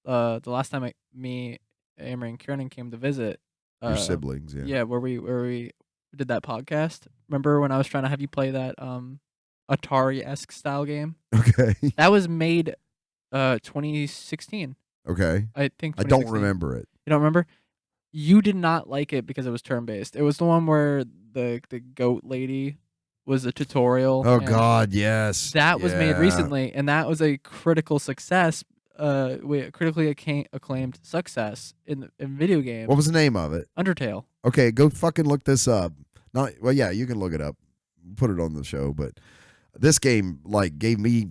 the last time me, Amory, and Kieran came to visit. Your siblings, yeah. Yeah, where we did that podcast. Remember when I was trying to have you play that Atari-esque style game? Okay. That was made 2016. Okay. I think I don't remember it. You don't remember? You did not like it because it was turn-based. It was the one where the goat lady was a tutorial. Oh, God, yes. That was made recently, and that was a critical success, critically acclaimed success in video games. What was the name of it? Undertale. Okay, go fucking look this up. Well, yeah, you can look it up. Put it on the show, but this game, like, gave me...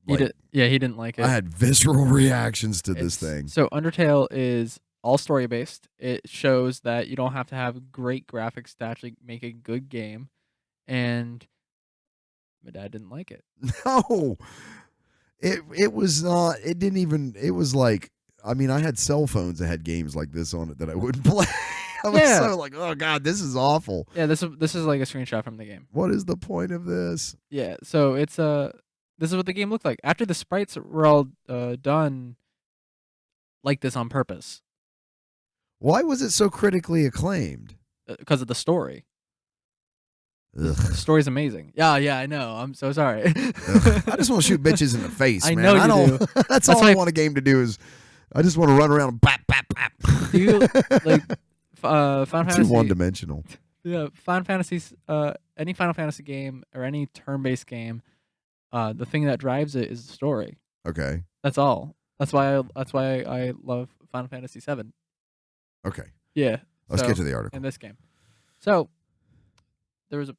He didn't like it. I had visceral reactions to this thing. So Undertale is all story-based. It shows that you don't have to have great graphics to actually make a good game, and my dad didn't like it. No, it was not. It didn't even. It was like, I mean, I had cell phones that had games like this on it that I wouldn't play. I was so like, oh God, this is awful. Yeah, this is like a screenshot from the game. What is the point of this? Yeah, so it's this is what the game looked like after the sprites were all done like this on purpose. Why was it so critically acclaimed? Because of the story. Ugh. The story's amazing. Yeah, I know. I'm so sorry. I just want to shoot bitches in the face, I man. know you do. That's all I want a game to do is I just want to run around and bap, bap, bap. Do you like Final Fantasy? Too one-dimensional. Yeah, Final Fantasy's any Final Fantasy game or any turn-based game, the thing that drives it is the story. Okay. That's all. That's why I love Final Fantasy 7. Okay. Yeah. Let's get to the article. In this game. So there was a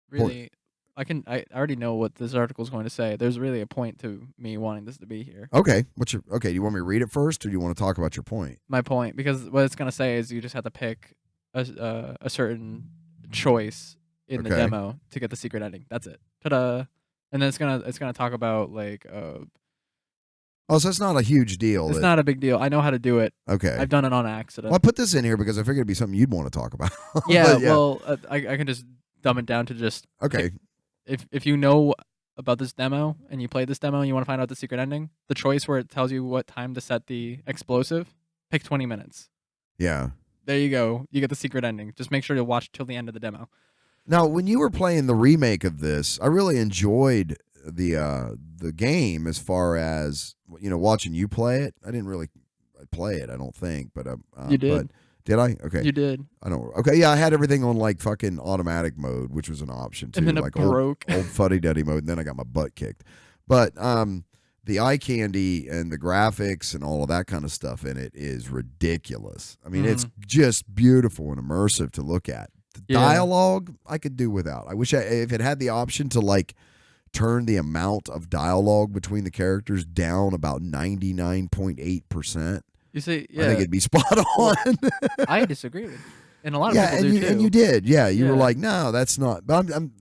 really I already know what this article is going to say. There's really a point to me wanting this to be here. Okay. Do you want me to read it first or do you want to talk about your point? My point, because what it's going to say is you just have to pick a certain choice in the demo to get the secret ending. That's it. Ta-da. And then it's gonna talk about like oh, so it's not a huge deal. It's not a big deal. I know how to do it. Okay. I've done it on accident. Well, I put this in here because I figured it'd be something you'd want to talk about. Yeah, well, I can just dumb it down to just... Okay. If you know about this demo, and you play this demo, and you want to find out the secret ending, the choice where it tells you what time to set the explosive, pick 20 minutes. Yeah. There you go. You get the secret ending. Just make sure to watch till the end of the demo. Now, when you were playing the remake of this, I really enjoyed the game as far as, you know, watching you play it. I didn't really play it, I don't think, but you did. But did I? Okay. You did. I don't. Okay, yeah, I had everything on like fucking automatic mode, which was an option too, and then like it broke. old fuddy-duddy mode, and then I got my butt kicked. But the eye candy and the graphics and all of that kind of stuff in it is ridiculous. I mean, it's just beautiful and immersive to look at. The dialogue I could do without. I wish if it had the option to like turn the amount of dialogue between the characters down about 99.8%. You see, I think it'd be spot on. I disagree with, and a lot of people do too. And you did, you were like, no, that's not. But I'm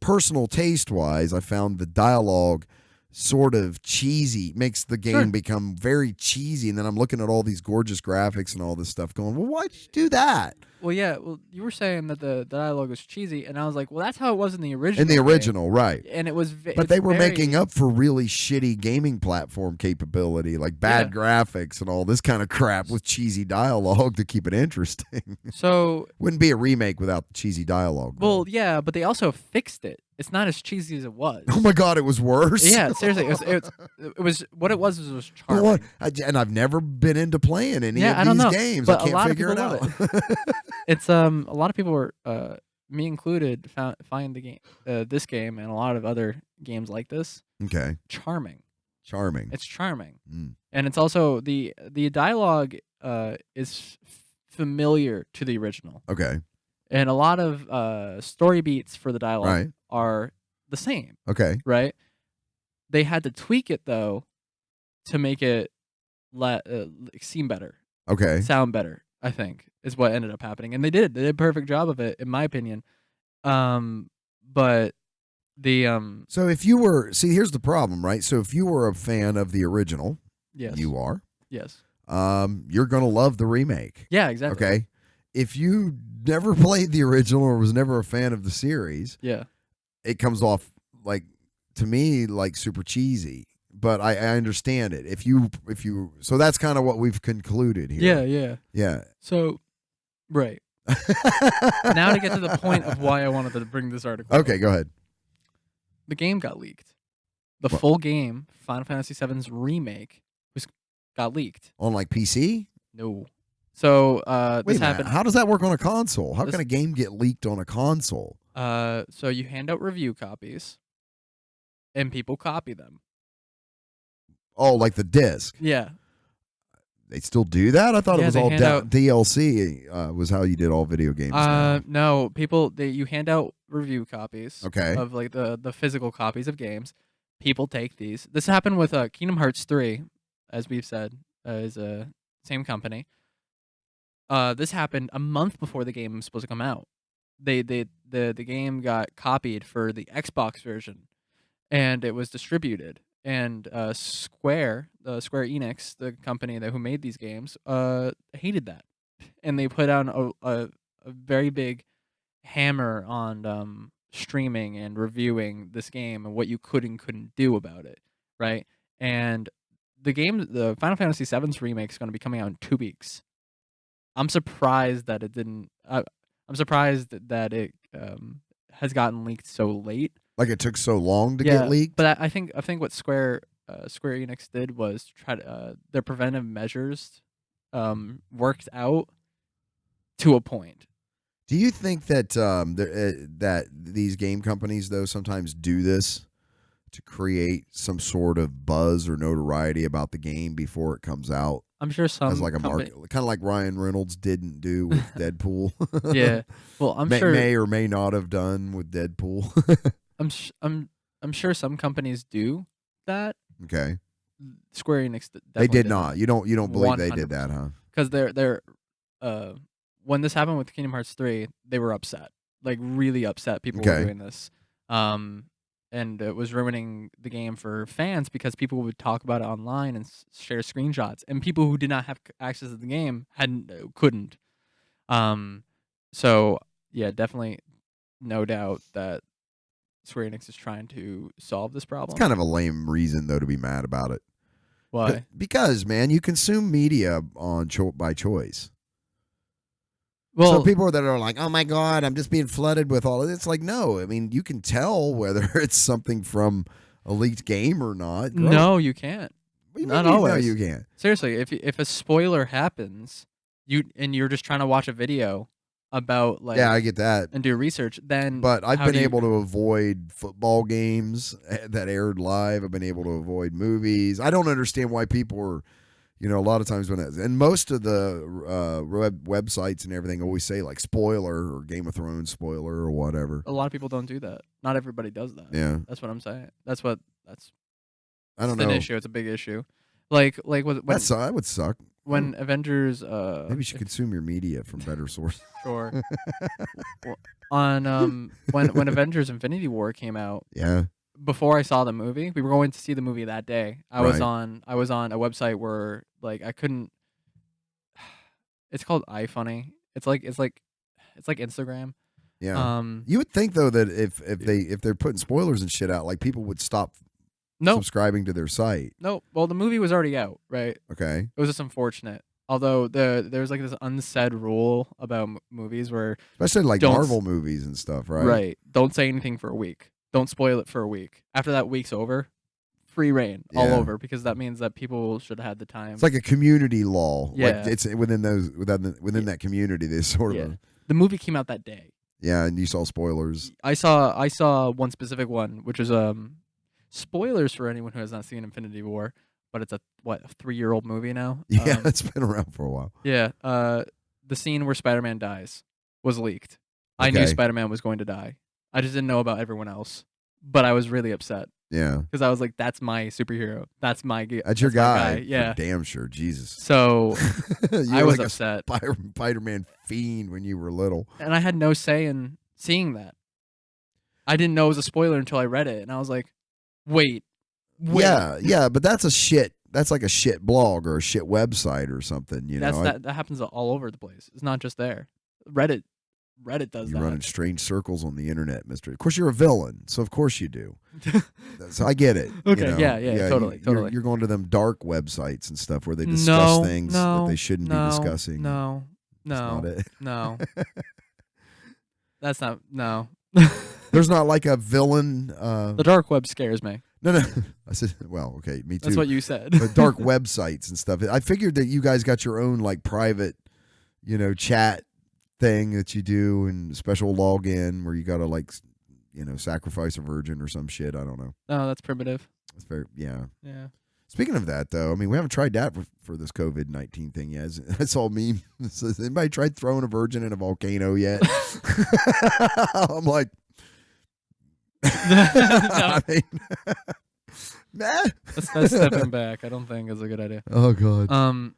personal taste wise, I found the dialogue sort of cheesy, makes the game become very cheesy. And then I'm looking at all these gorgeous graphics and all this stuff going, well, why'd you do that? Well, yeah. Well, you were saying that the dialogue was cheesy, and I was like, well, that's how it was in the original. In the original, game. Right. And it was but they were making up for really shitty gaming platform capability, like bad graphics and all this kind of crap with cheesy dialogue to keep it interesting. So wouldn't be a remake without the cheesy dialogue. Well, yeah, but they also fixed it. It's not as cheesy as it was. Oh my God, it was worse. Yeah, seriously, it was what it was charming. And I've never been into playing any of these games. But I can't figure it out. It's a lot of people were, me included, find the game, this game, and a lot of other games like this. Okay. Charming. It's charming, and it's also the dialogue is familiar to the original. Okay. And a lot of story beats for the dialogue are the same. Okay. Right? They had to tweak it, though, to make it seem better. Okay. Sound better, I think, is what ended up happening. And they did. They did a perfect job of it, in my opinion. But the... So if you were... See, here's the problem, right? So if you were a fan of the original, you are. Yes. You're going to love the remake. Yeah, exactly. Okay. If you never played the original or was never a fan of the series, it comes off like, to me, like super cheesy. But I understand it. If you, so that's kind of what we've concluded here. Yeah. So, right. Now to get to the point of why I wanted to bring this article. Okay, go ahead. The game got leaked. The full game, Final Fantasy VII's remake, got leaked. On like PC? No. So this happened. How does that work on a console? How can a game get leaked on a console? So you hand out review copies, and people copy them. Oh, like the disc? Yeah. They still do that? I thought it was all DLC was how you did all video games. No, you hand out review copies. Okay. Of like the physical copies of games. People take these. This happened with Kingdom Hearts 3, as we've said, is a same company. This happened a month before the game was supposed to come out. The game got copied for the Xbox version, and it was distributed. And Square Enix, the company who made these games, hated that, and they put on a very big hammer on streaming and reviewing this game and what you could and couldn't do about it, right? And the Final Fantasy VII's remake is going to be coming out in 2 weeks. I'm surprised that it didn't. I'm surprised that it has gotten leaked so late. Like it took so long to get leaked. But I think what Square Enix did was try to their preventive measures worked out to a point. Do you think that that these game companies though sometimes do this to create some sort of buzz or notoriety about the game before it comes out? I'm sure some as like a market, kind of like Ryan Reynolds didn't do with Deadpool. Yeah, well, I'm sure may or may not have done with Deadpool. I'm sure some companies do that. Okay. Square Enix they did not. You don't believe 100%. They did that, huh? Because they're when this happened with Kingdom Hearts 3, they were upset, like really upset. People were doing this. And it was ruining the game for fans because people would talk about it online and share screenshots, and people who did not have access to the game couldn't. So yeah, definitely, no doubt that Square Enix is trying to solve this problem. It's kind of a lame reason though to be mad about it. Why? Because man, you consume media by choice. Well, so people that are like, "Oh my God, I'm just being flooded with all of it." It's like, no. I mean, you can tell whether it's something from a leaked game or not. No, you can't. Not always. No, you can't. Seriously, if a spoiler happens, you're just trying to watch a video about I get that and do research, then. But I've been able to avoid football games that aired live. I've been able to avoid movies. I don't understand why people are. A lot of times and most of the websites and everything always say like spoiler or Game of Thrones spoiler or whatever. A lot of people don't do that. Not everybody does that. Yeah, that's what I'm saying. I don't know. An issue. It's a big issue. Like when that would suck. When Avengers. Maybe you should consume your media from better sources. Sure. Well, on when Avengers Infinity War came out. Yeah. before I saw the movie, we were going to see the movie that day. I was on a website where like I couldn't. It's called iFunny. It's like Instagram. Yeah. You would think though that if they're putting spoilers and shit out, like people would stop subscribing to their site. No. Well, the movie was already out, right? Okay. It was just unfortunate. Although there's like this unsaid rule about movies where especially like Marvel movies and stuff, right? Right. Don't say anything for a week. Don't spoil it for a week. After that week's over, free reign all over, because that means that people should have had the time. It's like a community law. Yeah. Like it's within that community. They sort of. The movie came out that day. Yeah, and you saw spoilers. I saw one specific one, which was spoilers for anyone who has not seen Infinity War, but it's a 3-year-old movie now. Yeah, it's been around for a while. Yeah. The scene where Spider-Man dies was leaked. I knew Spider-Man was going to die. I just didn't know about everyone else. But I was really upset. Yeah. Because I was like, that's my superhero. That's your guy. Yeah. Damn sure. Jesus. So I was like upset. A Spider-Man fiend when you were little. And I had no say in seeing that. I didn't know it was a spoiler until I read it. And I was like, wait. Yeah. But that's like a shit blog or a shit website or something. You know, that happens all over the place. It's not just there. Reddit does that. You're running strange circles on the internet, mister. Of course, you're a villain, so of course you do. So I get it. Okay, you know? yeah, totally. You're going to them dark websites and stuff where they discuss things that they shouldn't be discussing. No. That's not it. No. That's not. No. There's not like a villain. The dark web scares me. No. I said, well, okay, me too. That's what you said. But dark websites and stuff. I figured that you guys got your own like private, chat thing that you do and special login where you gotta like, sacrifice a virgin or some shit. I don't know. No, that's primitive. That's very Yeah. Speaking of that, though, I mean, we haven't tried that for this COVID-19 thing yet. That's all meme. Has anybody tried throwing a virgin in a volcano yet? I'm like, I mean, That's stepping back. I don't think is a good idea. Oh God.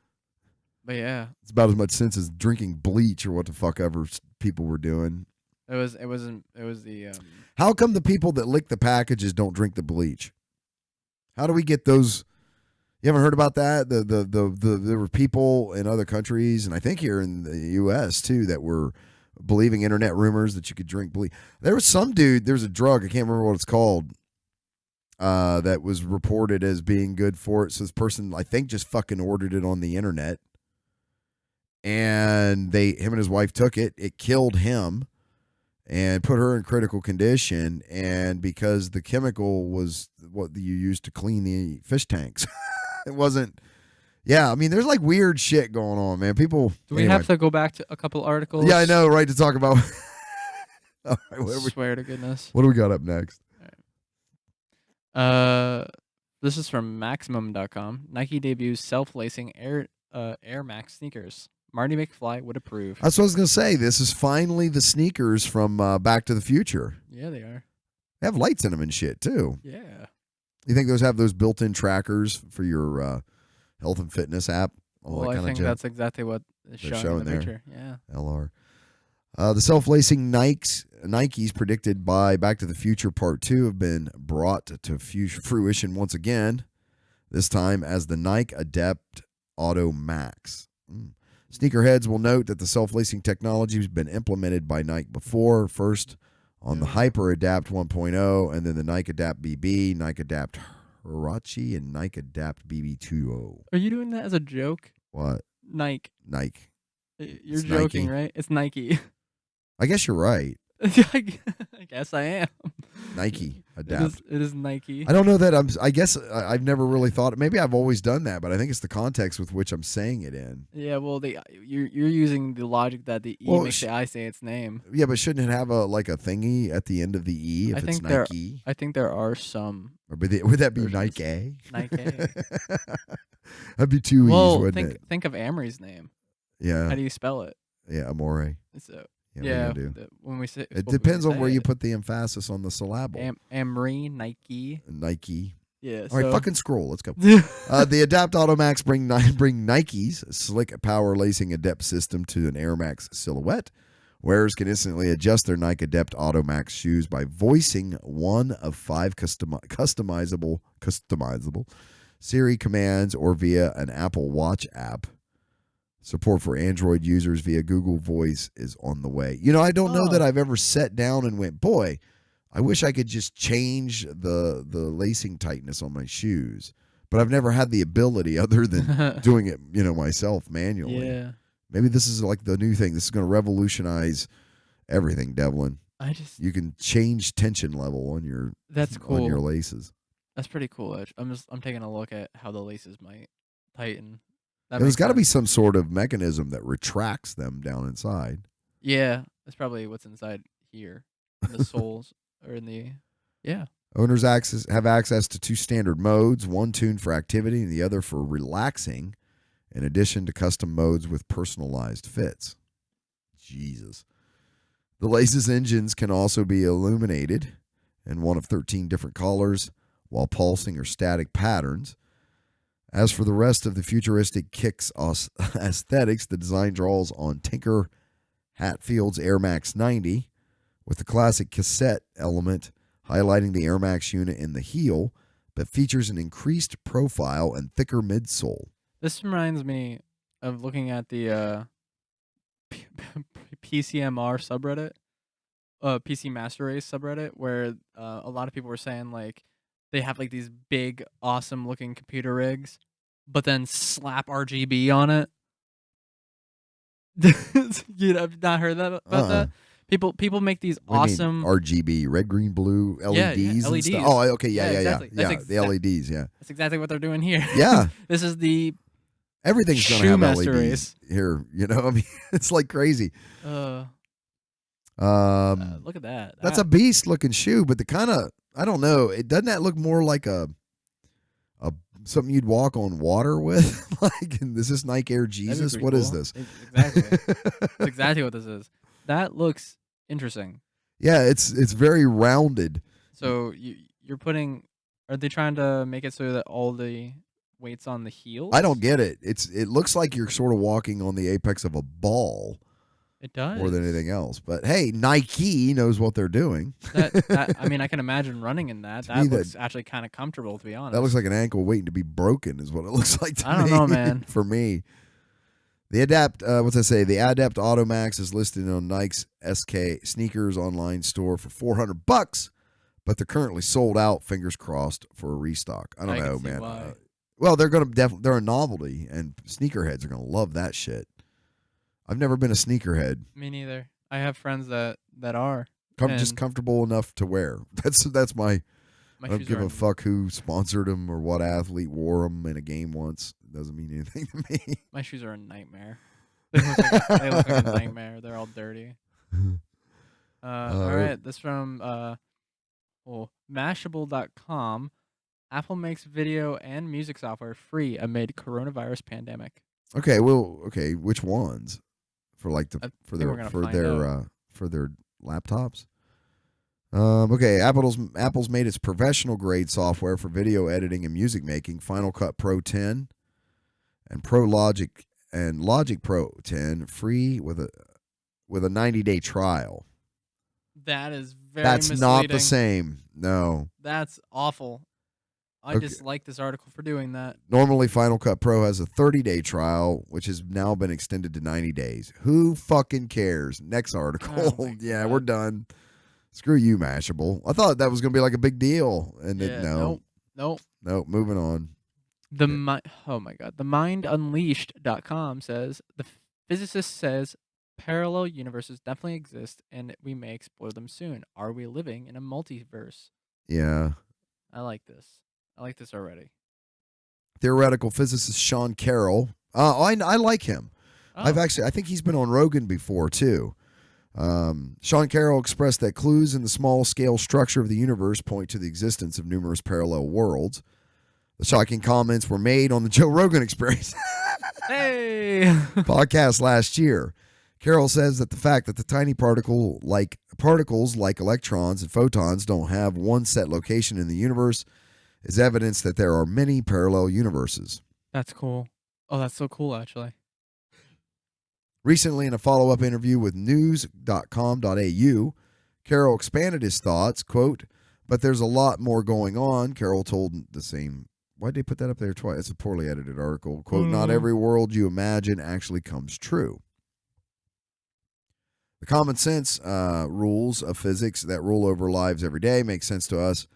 But yeah, it's about as much sense as drinking bleach or what the fuck ever people were doing. It was the. How come the people that lick the packages don't drink the bleach? How do we get those? You haven't heard about that? There were people in other countries, and I think here in the U.S. too, that were believing internet rumors that you could drink bleach. There was some dude. There's a drug. I can't remember what it's called. That was reported as being good for it. So this person, I think, just fucking ordered it on the internet, and him and his wife took it. It killed him and put her in critical condition. And because the chemical was what you used to clean the fish tanks, it wasn't. Yeah, I mean, there's like weird shit going on, man. People. Do we have to go back to a couple articles? Yeah, I know, right? To talk about. All right, swear to goodness. What do we got up next? This is from Maximum.com. Nike debuts self-lacing Air Max sneakers. Marty McFly would approve. That's what I was gonna say. This is finally the sneakers from Back to the Future. Yeah, they are. They have lights in them and shit too. Yeah. You think those have those built-in trackers for your health and fitness app? Well, I think that's exactly what is showing in the picture. Yeah. LR. The self-lacing Nikes predicted by Back to the Future Part 2 have been brought to fruition once again, this time as the Nike Adapt Auto Max. Sneakerheads will note that the self-lacing technology has been implemented by Nike before, first on the Hyper Adapt 1.0, and then the Nike Adapt BB, Nike Adapt Huarache, and Nike Adapt BB 2.0. Are you doing that as a joke? What? Nike. You're joking, Nike. Right? It's Nike. I guess you're right. I guess I am. Nike Adapt. It is Nike. I don't know that I guess I've never really thought. Maybe I've always done that, but I think it's the context with which I'm saying it in. Yeah, well, you're using the logic that the E makes the I say its name. Yeah, but shouldn't it have a thingy at the end of the E if it's Nike? I think there are some. Or would that be Nike? Nike. That'd be two E's, wouldn't it? Think of Amory's name. Yeah. How do you spell it? Yeah, Amore. So. Yeah, when we say it depends on where you put the emphasis on the syllable. Amory, Nike. Yeah. All right, fucking scroll. Let's go. The Adapt Auto Max bring Nike's slick power lacing Adapt system to an Air Max silhouette, Wearers can instantly adjust their Nike Adept Automax shoes by voicing one of 5 customizable Siri commands or via an Apple Watch app. Support for Android users via Google Voice is on the way. I don't know that I've ever sat down and went, boy, I wish I could just change the lacing tightness on my shoes. But I've never had the ability other than doing it, myself manually. Yeah. Maybe this is like the new thing. This is going to revolutionize everything, Devlin. You can change tension level on your on your laces. That's pretty cool. I'm taking a look at how the laces might tighten. There's got to be some sort of mechanism that retracts them down inside. Yeah, that's probably what's inside here, in the soles or in the Owners have access to 2 standard modes, one tuned for activity and the other for relaxing, in addition to custom modes with personalized fits. Jesus. The laces engines can also be illuminated in one of 13 different colors, while pulsing or static patterns. As for the rest of the futuristic Kicks aesthetics, the design draws on Tinker Hatfield's Air Max 90, with the classic cassette element highlighting the Air Max unit in the heel, but features an increased profile and thicker midsole. This reminds me of looking at the PCMR subreddit, PC Master Race subreddit, where a lot of people were saying like they have like these big, awesome looking computer rigs, but then slap RGB on it. I've not heard that about that. People make these awesome RGB, red, green, blue, LEDs. Yeah, LEDs. And stuff. Oh, okay, yeah. Exactly. The LEDs, yeah. That's exactly what they're doing here. Yeah. This is the everything's going to have Master LEDs Race. Here. I mean, it's like crazy. Look at that. That's a beast looking shoe, but the kind of I don't know. Doesn't that look more like a something you'd walk on water with? Like, is this Nike Air Jesus? What is this? Exactly. That's exactly what this is. That looks interesting. Yeah, it's very rounded. So you're putting. Are they trying to make it so that all the weight's on the heels? I don't get it. It looks like you're sort of walking on the apex of a ball. It does. More than anything else. But hey, Nike knows what they're doing. I mean, I can imagine running in that. That looks actually kind of comfortable, to be honest. That looks like an ankle waiting to be broken is what it looks like to me. I don't know, man. For me. The Adept Automax is listed on Nike's SK Sneakers online store for $400, but they're currently sold out, fingers crossed, for a restock. I don't know, man. Well, they're they're a novelty, and sneakerheads are going to love that shit. I've never been a sneakerhead. Me neither. I have friends that are. Just comfortable enough to wear. That's my I don't give a fuck who sponsored them or what athlete wore them in a game once. It doesn't mean anything to me. My shoes are a nightmare. They look like a nightmare. They're all dirty. All right. This from Mashable.com. Apple makes video and music software free amid coronavirus pandemic. Okay. Which ones? For their laptops. Okay, Apple's made its professional grade software for video editing and music making, Final Cut Pro 10 and Logic Pro 10, free with a 90-day trial. That is That's misleading. not the same. No. That's awful. I dislike this article for doing that. Normally, Final Cut Pro has a 30-day trial, which has now been extended to 90 days. Who fucking cares? Next article. Oh yeah, we're done. Screw you, Mashable. I thought that was going to be like a big deal. And Nope. Moving on. Oh my God. The MindUnleashed.com says, the physicist says parallel universes definitely exist and we may explore them soon. Are we living in a multiverse? Yeah. I like this. I like this already. Theoretical physicist Sean Carroll. I like him. Oh. I think he's been on Rogan before too. Sean Carroll expressed that clues in the small-scale structure of the universe point to the existence of numerous parallel worlds. The shocking comments were made on the Joe Rogan Experience podcast last year. Carroll says that the fact that the tiny particles like electrons and photons don't have one set location in the universe is evidence that there are many parallel universes. That's cool. Oh, that's so cool, actually. Recently, in a follow-up interview with news.com.au, Carroll expanded his thoughts, quote, "But there's a lot more going on," Carroll told the same. Why'd they put that up there twice? It's a poorly edited article. Quote, "Not every world you imagine actually comes true. The common sense rules of physics that rule over lives every day make sense to us,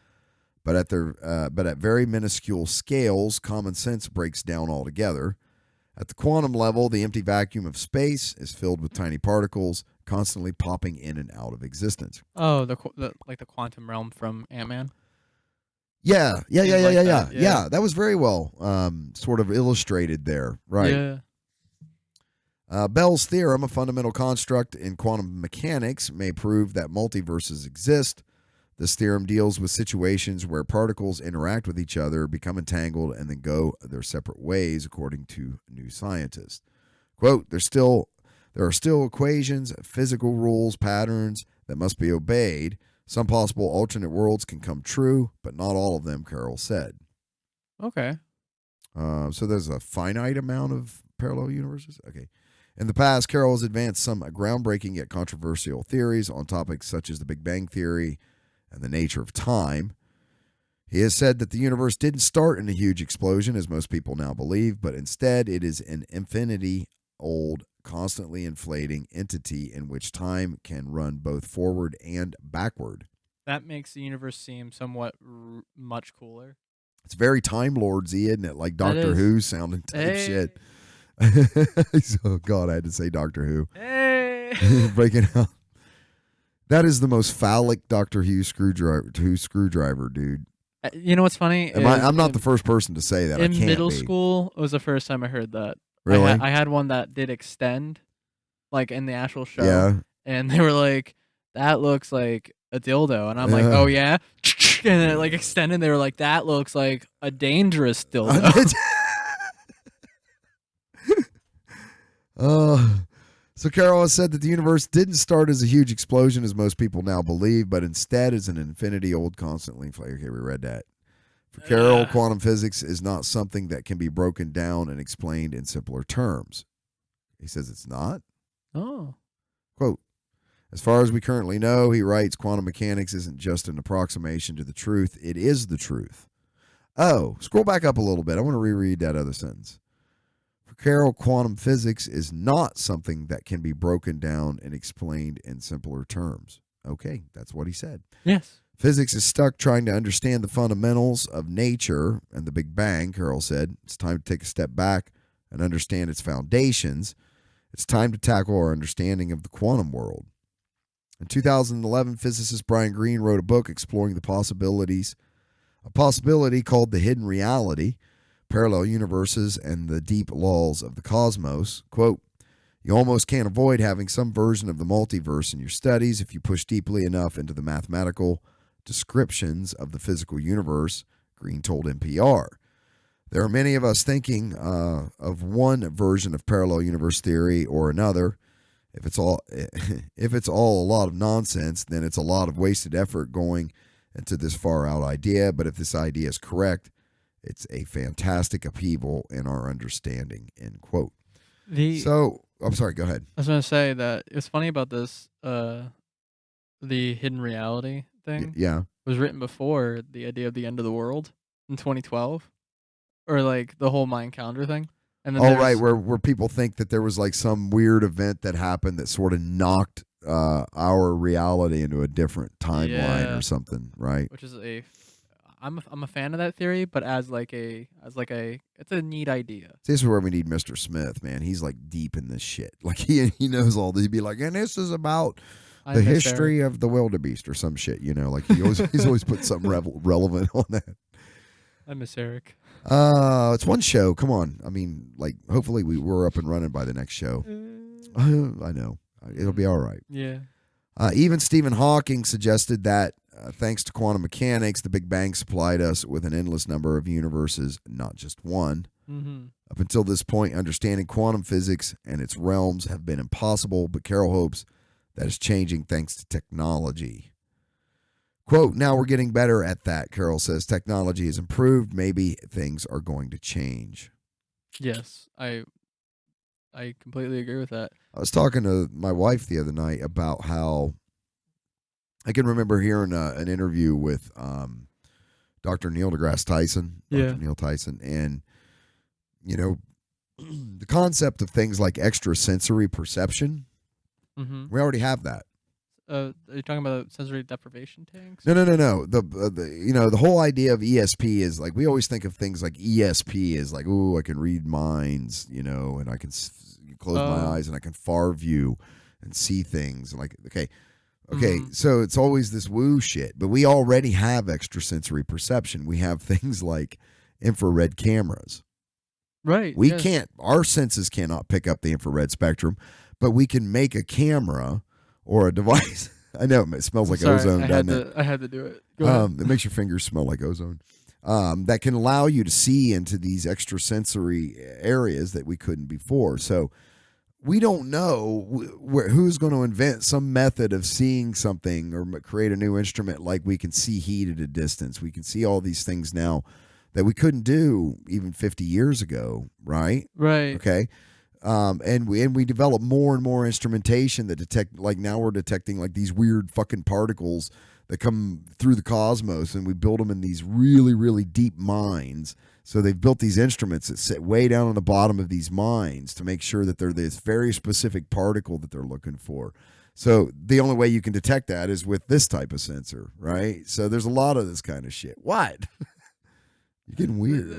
but at very minuscule scales, common sense breaks down altogether. At the quantum level, the empty vacuum of space is filled with tiny particles constantly popping in and out of existence." Oh, the quantum realm from Ant-Man. Yeah. That, Yeah, that was very well sort of illustrated there, right? Yeah. Bell's theorem, a fundamental construct in quantum mechanics, may prove that multiverses exist. This theorem deals with situations where particles interact with each other, become entangled, and then go their separate ways, according to new scientists. Quote, there are still equations, physical rules, patterns that must be obeyed. Some possible alternate worlds can come true, but not all of them, Carroll said. Okay. So there's a finite amount of parallel universes? Okay. In the past, Carroll has advanced some groundbreaking yet controversial theories on topics such as the Big Bang Theory and the nature of time. He has said that the universe didn't start in a huge explosion, as most people now believe, but instead it is an infinity-old, constantly inflating entity in which time can run both forward and backward. That makes the universe seem somewhat much cooler. It's very Time Lordsy, isn't it? Like Doctor Who sounding type shit. Oh, God, I had to say Doctor Who. Hey. Breaking out. That is the most phallic Doctor Who screwdriver, dude. You know what's funny? I'm not the first person to say that. In I can't middle be. school, it was the first time I heard that. Really? I had one that did extend, like in the actual show. Yeah. And they were like, "That looks like a dildo," and I'm like, "Oh yeah," and then it like extended. They were like, "That looks like a dangerous dildo." So Carroll has said that the universe didn't start as a huge explosion, as most people now believe, but instead as an infinity-old, constantly inflating. Okay, we read that. For Carroll, quantum physics is not something that can be broken down and explained in simpler terms. He says it's not. Oh. Quote, "As far as we currently know," he writes, "quantum mechanics isn't just an approximation to the truth. It is the truth." Oh, scroll back up a little bit. I want to reread that other sentence. For Carroll, quantum physics is not something that can be broken down and explained in simpler terms. Okay, that's what he said. Yes. Physics is stuck trying to understand the fundamentals of nature and the Big Bang, Carroll said. It's time to take a step back and understand its foundations. It's time to tackle our understanding of the quantum world. In 2011, physicist Brian Greene wrote a book exploring the possibilities, a possibility called The Hidden Reality, Parallel Universes, and the Deep Laws of the Cosmos. Quote, "You almost can't avoid having some version of the multiverse in your studies if you push deeply enough into the mathematical descriptions of the physical universe," Greene told NPR. "There are many of us thinking of one version of parallel universe theory or another. If it's all a lot of nonsense, then it's a lot of wasted effort going into this far out idea. But if this idea is correct, it's a fantastic upheaval in our understanding," end quote. So, I'm sorry, go ahead. I was going to say that it's funny about this, the hidden reality thing. Yeah. Was written before the idea of the end of the world in 2012, or like the whole Mayan calendar thing. And then right, where people think that there was like some weird event that happened that sort of knocked our reality into a different timeline or something, right? Which is I'm a fan of that theory, but it's a neat idea. This is where we need Mr. Smith, man. He's like deep in this shit. Like he knows all this. He'd be like, and this is about the history of the wildebeest or some shit, like he's always put something relevant on that. I miss Eric. It's one show. Come on. I mean, like, hopefully we're up and running by the next show. I know. It'll be all right. Yeah. Even Stephen Hawking suggested that thanks to quantum mechanics, the Big Bang supplied us with an endless number of universes, not just one. Mm-hmm. Up until this point, understanding quantum physics and its realms have been impossible, but Carroll hopes that is changing thanks to technology. Quote, "Now we're getting better at that," Carroll says. "Technology has improved. Maybe things are going to change." Yes, I I completely agree with that. I was talking to my wife the other night about how I can remember hearing an interview with Dr. Neil deGrasse Tyson, Dr. Neil Tyson, and the concept of things like extrasensory perception. Mm-hmm. We already have that. Are you talking about sensory deprivation tanks? No. The whole idea of ESP is like we always think of things like ESP is like, oh, I can read minds, and I can close my eyes and I can far view and see things. And like, okay, so it's always this woo shit, but we already have extrasensory perception. We have things like infrared cameras. Right. We can't. Our senses cannot pick up the infrared spectrum, but we can make a camera or a device. I know it smells like ozone, doesn't it? I had to do it. Go ahead. It makes your fingers smell like ozone. That can allow you to see into these extrasensory areas that we couldn't before. So we don't know who's going to invent some method of seeing something or create a new instrument like we can see heat at a distance. We can see all these things now that we couldn't do even 50 years ago, right? Right. Okay. And we develop more and more instrumentation that detect, like now we're detecting like these weird fucking particles that come through the cosmos, and we build them in these really, really deep mines. So they've built these instruments that sit way down on the bottom of these mines to make sure that they're this very specific particle that they're looking for. So the only way you can detect that is with this type of sensor, right? So there's a lot of this kind of shit. What? You're getting weird.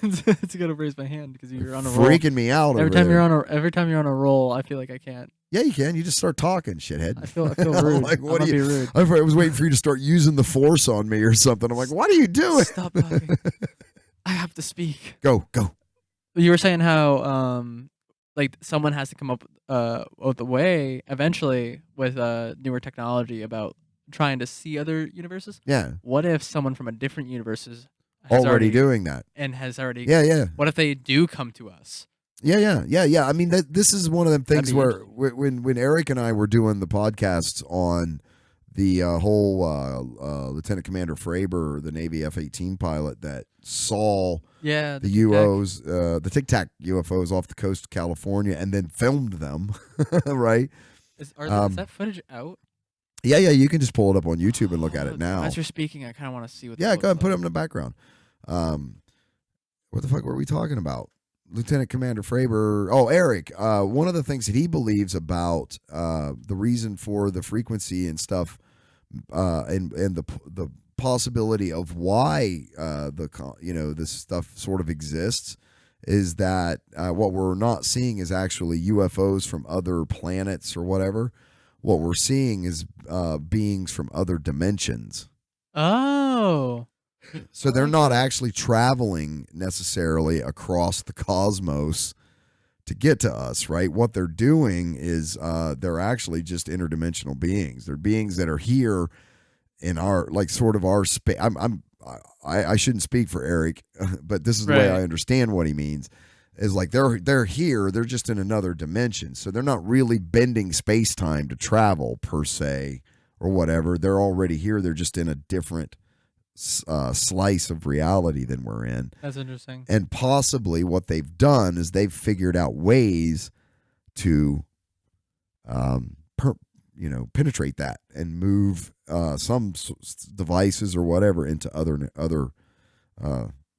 It's gonna raise my hand because you're on a roll. Freaking me out. Every time you're on a roll, I feel like I can't. Yeah, you can. You just start talking, shithead. I feel rude. Like, what I'm do you? be rude. I was waiting for you to start using the force on me or something. I'm like, what are you doing? Stop talking. I have to speak. Go. You were saying how like someone has to come up with a way eventually with newer technology about trying to see other universes. Yeah. What if someone from a different universe is already doing that and has already? Yeah. What if they do come to us? Yeah. I mean, this is one of them things where when Eric and I were doing the podcasts on the whole Lieutenant Commander Fravor, the Navy F-18 pilot that saw the UFOs, the Tic Tac UFOs off the coast of California, and then filmed them, right? Is that footage out? Yeah, you can just pull it up on YouTube and look at it now. As you're speaking, I kind of want to see what. Yeah, go ahead and put them in the background. What the fuck were we talking about? Lieutenant Commander Fravor. Oh, Eric. One of the things that he believes about the reason for the frequency and stuff, and the possibility of why this stuff sort of exists, is that what we're not seeing is actually UFOs from other planets or whatever. What we're seeing is beings from other dimensions. Oh. So they're not actually traveling necessarily across the cosmos to get to us, right? What they're doing is they're actually just interdimensional beings. They're beings that are here in our, like, sort of our space. I shouldn't speak for Eric, but this is the way I understand what he means. Is like they're here, they're just in another dimension. So they're not really bending space-time to travel per se or whatever. They're already here. They're just in a different slice of reality than we're in. That's interesting. And possibly what they've done is they've figured out ways to penetrate that and move some devices or whatever into other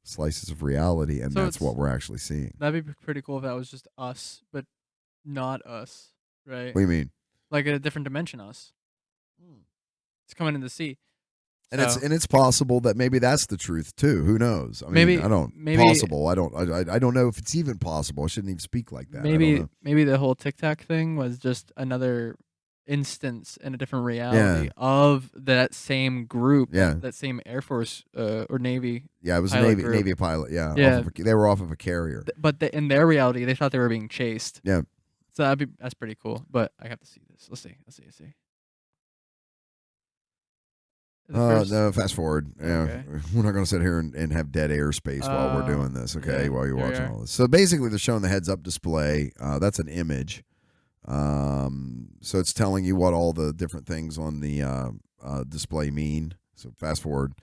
slices of reality, and so that's what we're actually seeing. That'd be pretty cool if that was just us, but not us, right? What do you mean? Like a different dimension us. It's coming in the sea. And it's possible that maybe that's the truth too. Who knows? I mean, possible. I don't know if it's even possible. I shouldn't even speak like that. Maybe the whole Tic Tac thing was just another instance in a different reality of that same group, that same Air Force or Navy. Yeah, it was a Navy pilot. Yeah. They were off of a carrier. But in their reality, they thought they were being chased. Yeah. So that's pretty cool. But I have to see this. Let's see. No, fast forward. Okay. We're not going to sit here and have dead airspace while we're doing this, okay? While you're watching all this. So basically, they're showing the heads-up display. That's an image. So it's telling you what all the different things on the display mean. So fast forward.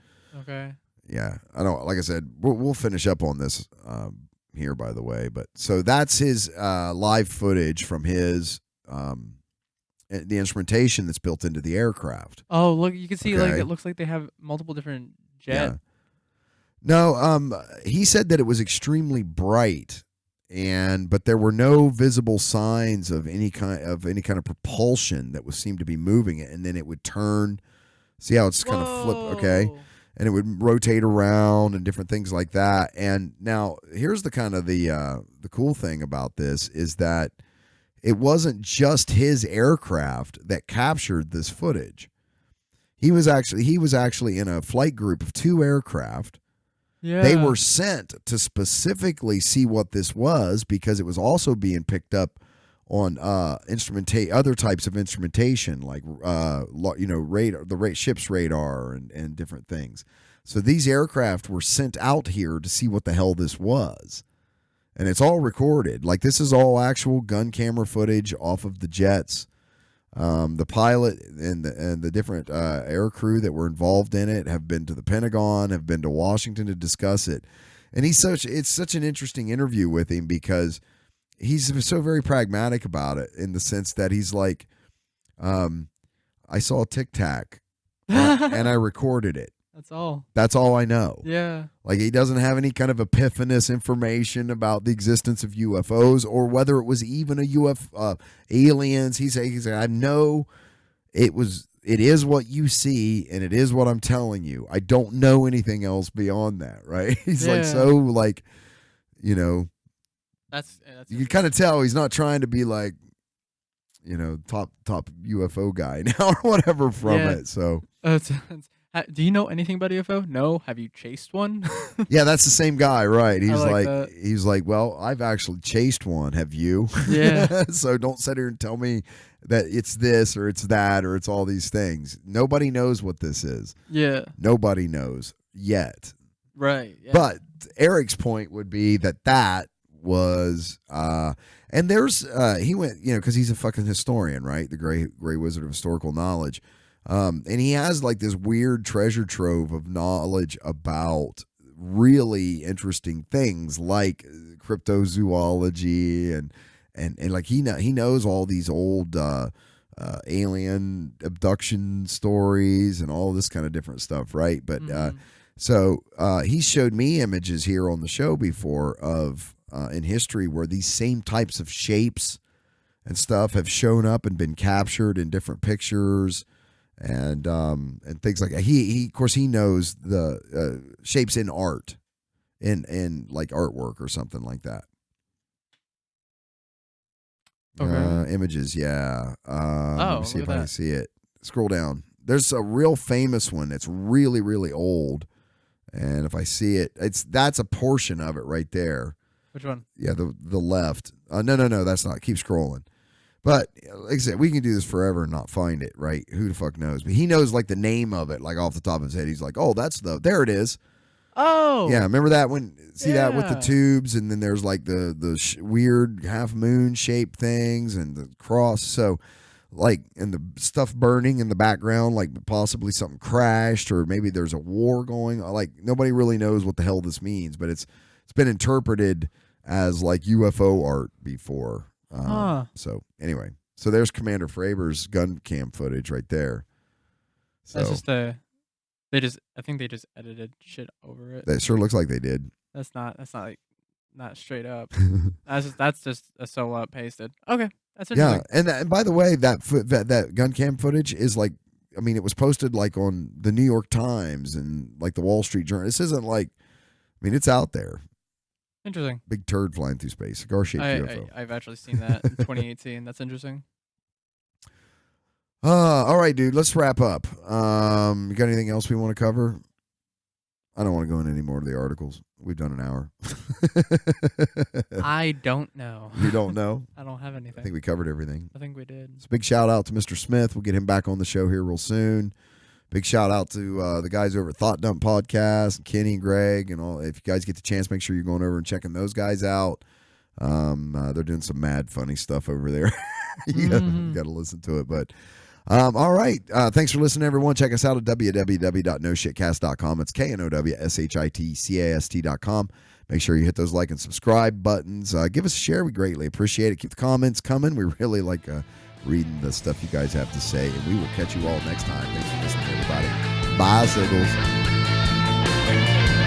Okay. Yeah, I don't. Like I said, we'll finish up on this here, by the way. But so that's his live footage from his the instrumentation that's built into the aircraft. Oh, look, you can see like it looks like they have multiple different jets. Yeah. No, he said that it was extremely bright, but there were no visible signs of any kind of propulsion that seemed to be moving it, and then it would turn. See how it's kind of flip, okay? And it would rotate around and different things like that. And now here's the kind of the cool thing about this is that it wasn't just his aircraft that captured this footage. He was actually in a flight group of 2 aircraft. Yeah. They were sent to specifically see what this was because it was also being picked up on other types of instrumentation like radar, ship's radar and different things. So these aircraft were sent out here to see what the hell this was. And it's all recorded. Like, this is all actual gun camera footage off of the jets. The pilot and the different air crew that were involved in it have been to the Pentagon, have been to Washington to discuss it. And it's such an interesting interview with him because he's so very pragmatic about it in the sense that he's like, I saw a Tic Tac and I recorded it. That's all I know. Yeah. Like, he doesn't have any kind of epiphanous information about the existence of UFOs or whether it was even a UFO aliens. He's saying, I know it is what you see and it is what I'm telling you. I don't know anything else beyond that, right? He's like, so like, that's you can kind of tell he's not trying to be like, top UFO guy now or whatever from it. So do you know anything about UFO? No. Have you chased one? Yeah, that's the same guy, right? He's like, well, I've actually chased one. Have you? Yeah. So don't sit here and tell me that it's this or it's that or it's all these things. Nobody knows what this is. Yeah. Nobody knows yet. Right. Yeah. But Eric's point would be that was and there's he went, because he's a fucking historian, right? The gray wizard of historical knowledge. And he has like this weird treasure trove of knowledge about really interesting things like cryptozoology and like he knows all these old alien abduction stories and all this kind of different stuff, right? But so he showed me images here on the show before of in history where these same types of shapes and stuff have shown up and been captured in different pictures. And things like that. He of course he knows the shapes in art, in like artwork or something like that. Okay. Images, yeah. Let me see if I can see it. Scroll down. There's a real famous one that's really, really old, and if I see it, that's a portion of it right there. Which one? Yeah, the left. No, that's not. Keep scrolling. But like I said, we can do this forever and not find it, right? Who the fuck knows? But he knows like the name of it, like off the top of his head. He's like, oh, there it is. Oh. Yeah, remember that one? See that with the tubes, and then there's like the weird half moon shaped things and the cross. So like, and the stuff burning in the background, like possibly something crashed or maybe there's a war going on. Like, nobody really knows what the hell this means, but it's been interpreted as like UFO art before. So anyway, there's Commander Fravers gun cam footage right there. So that's just I think they just edited shit over it. That sure looks like they did. That's not like not straight up. that's just a solo pasted. Okay, that's interesting. Yeah, and by the way, that gun cam footage is like, I mean, it was posted like on the New York Times and like the Wall Street Journal. This isn't like, I mean, it's out there. Interesting. Big turd flying through space. Cigar-shaped UFO. I've actually seen that in 2018. That's interesting. All right, dude. Let's wrap up. You got anything else we want to cover? I don't want to go into any more of the articles. We've done an hour. I don't know. You don't know? I don't have anything. I think we covered everything. I think we did. So big shout out to Mr. Smith. We'll get him back on the show here real soon. Big shout out to the guys over at Thought Dump Podcast, and Kenny and Greg, and all. If you guys get the chance, make sure you're going over and checking those guys out. They're doing some mad funny stuff over there. you got to listen to it. But all right, thanks for listening, everyone. Check us out at www.noshitcast.com. It's KNOWSHITCAST.com. Make sure you hit those like and subscribe buttons. Give us a share. We greatly appreciate it. Keep the comments coming. We really like reading the stuff you guys have to say. And we will catch you all next time. Thanks for listening, everybody. Bye, Siggles.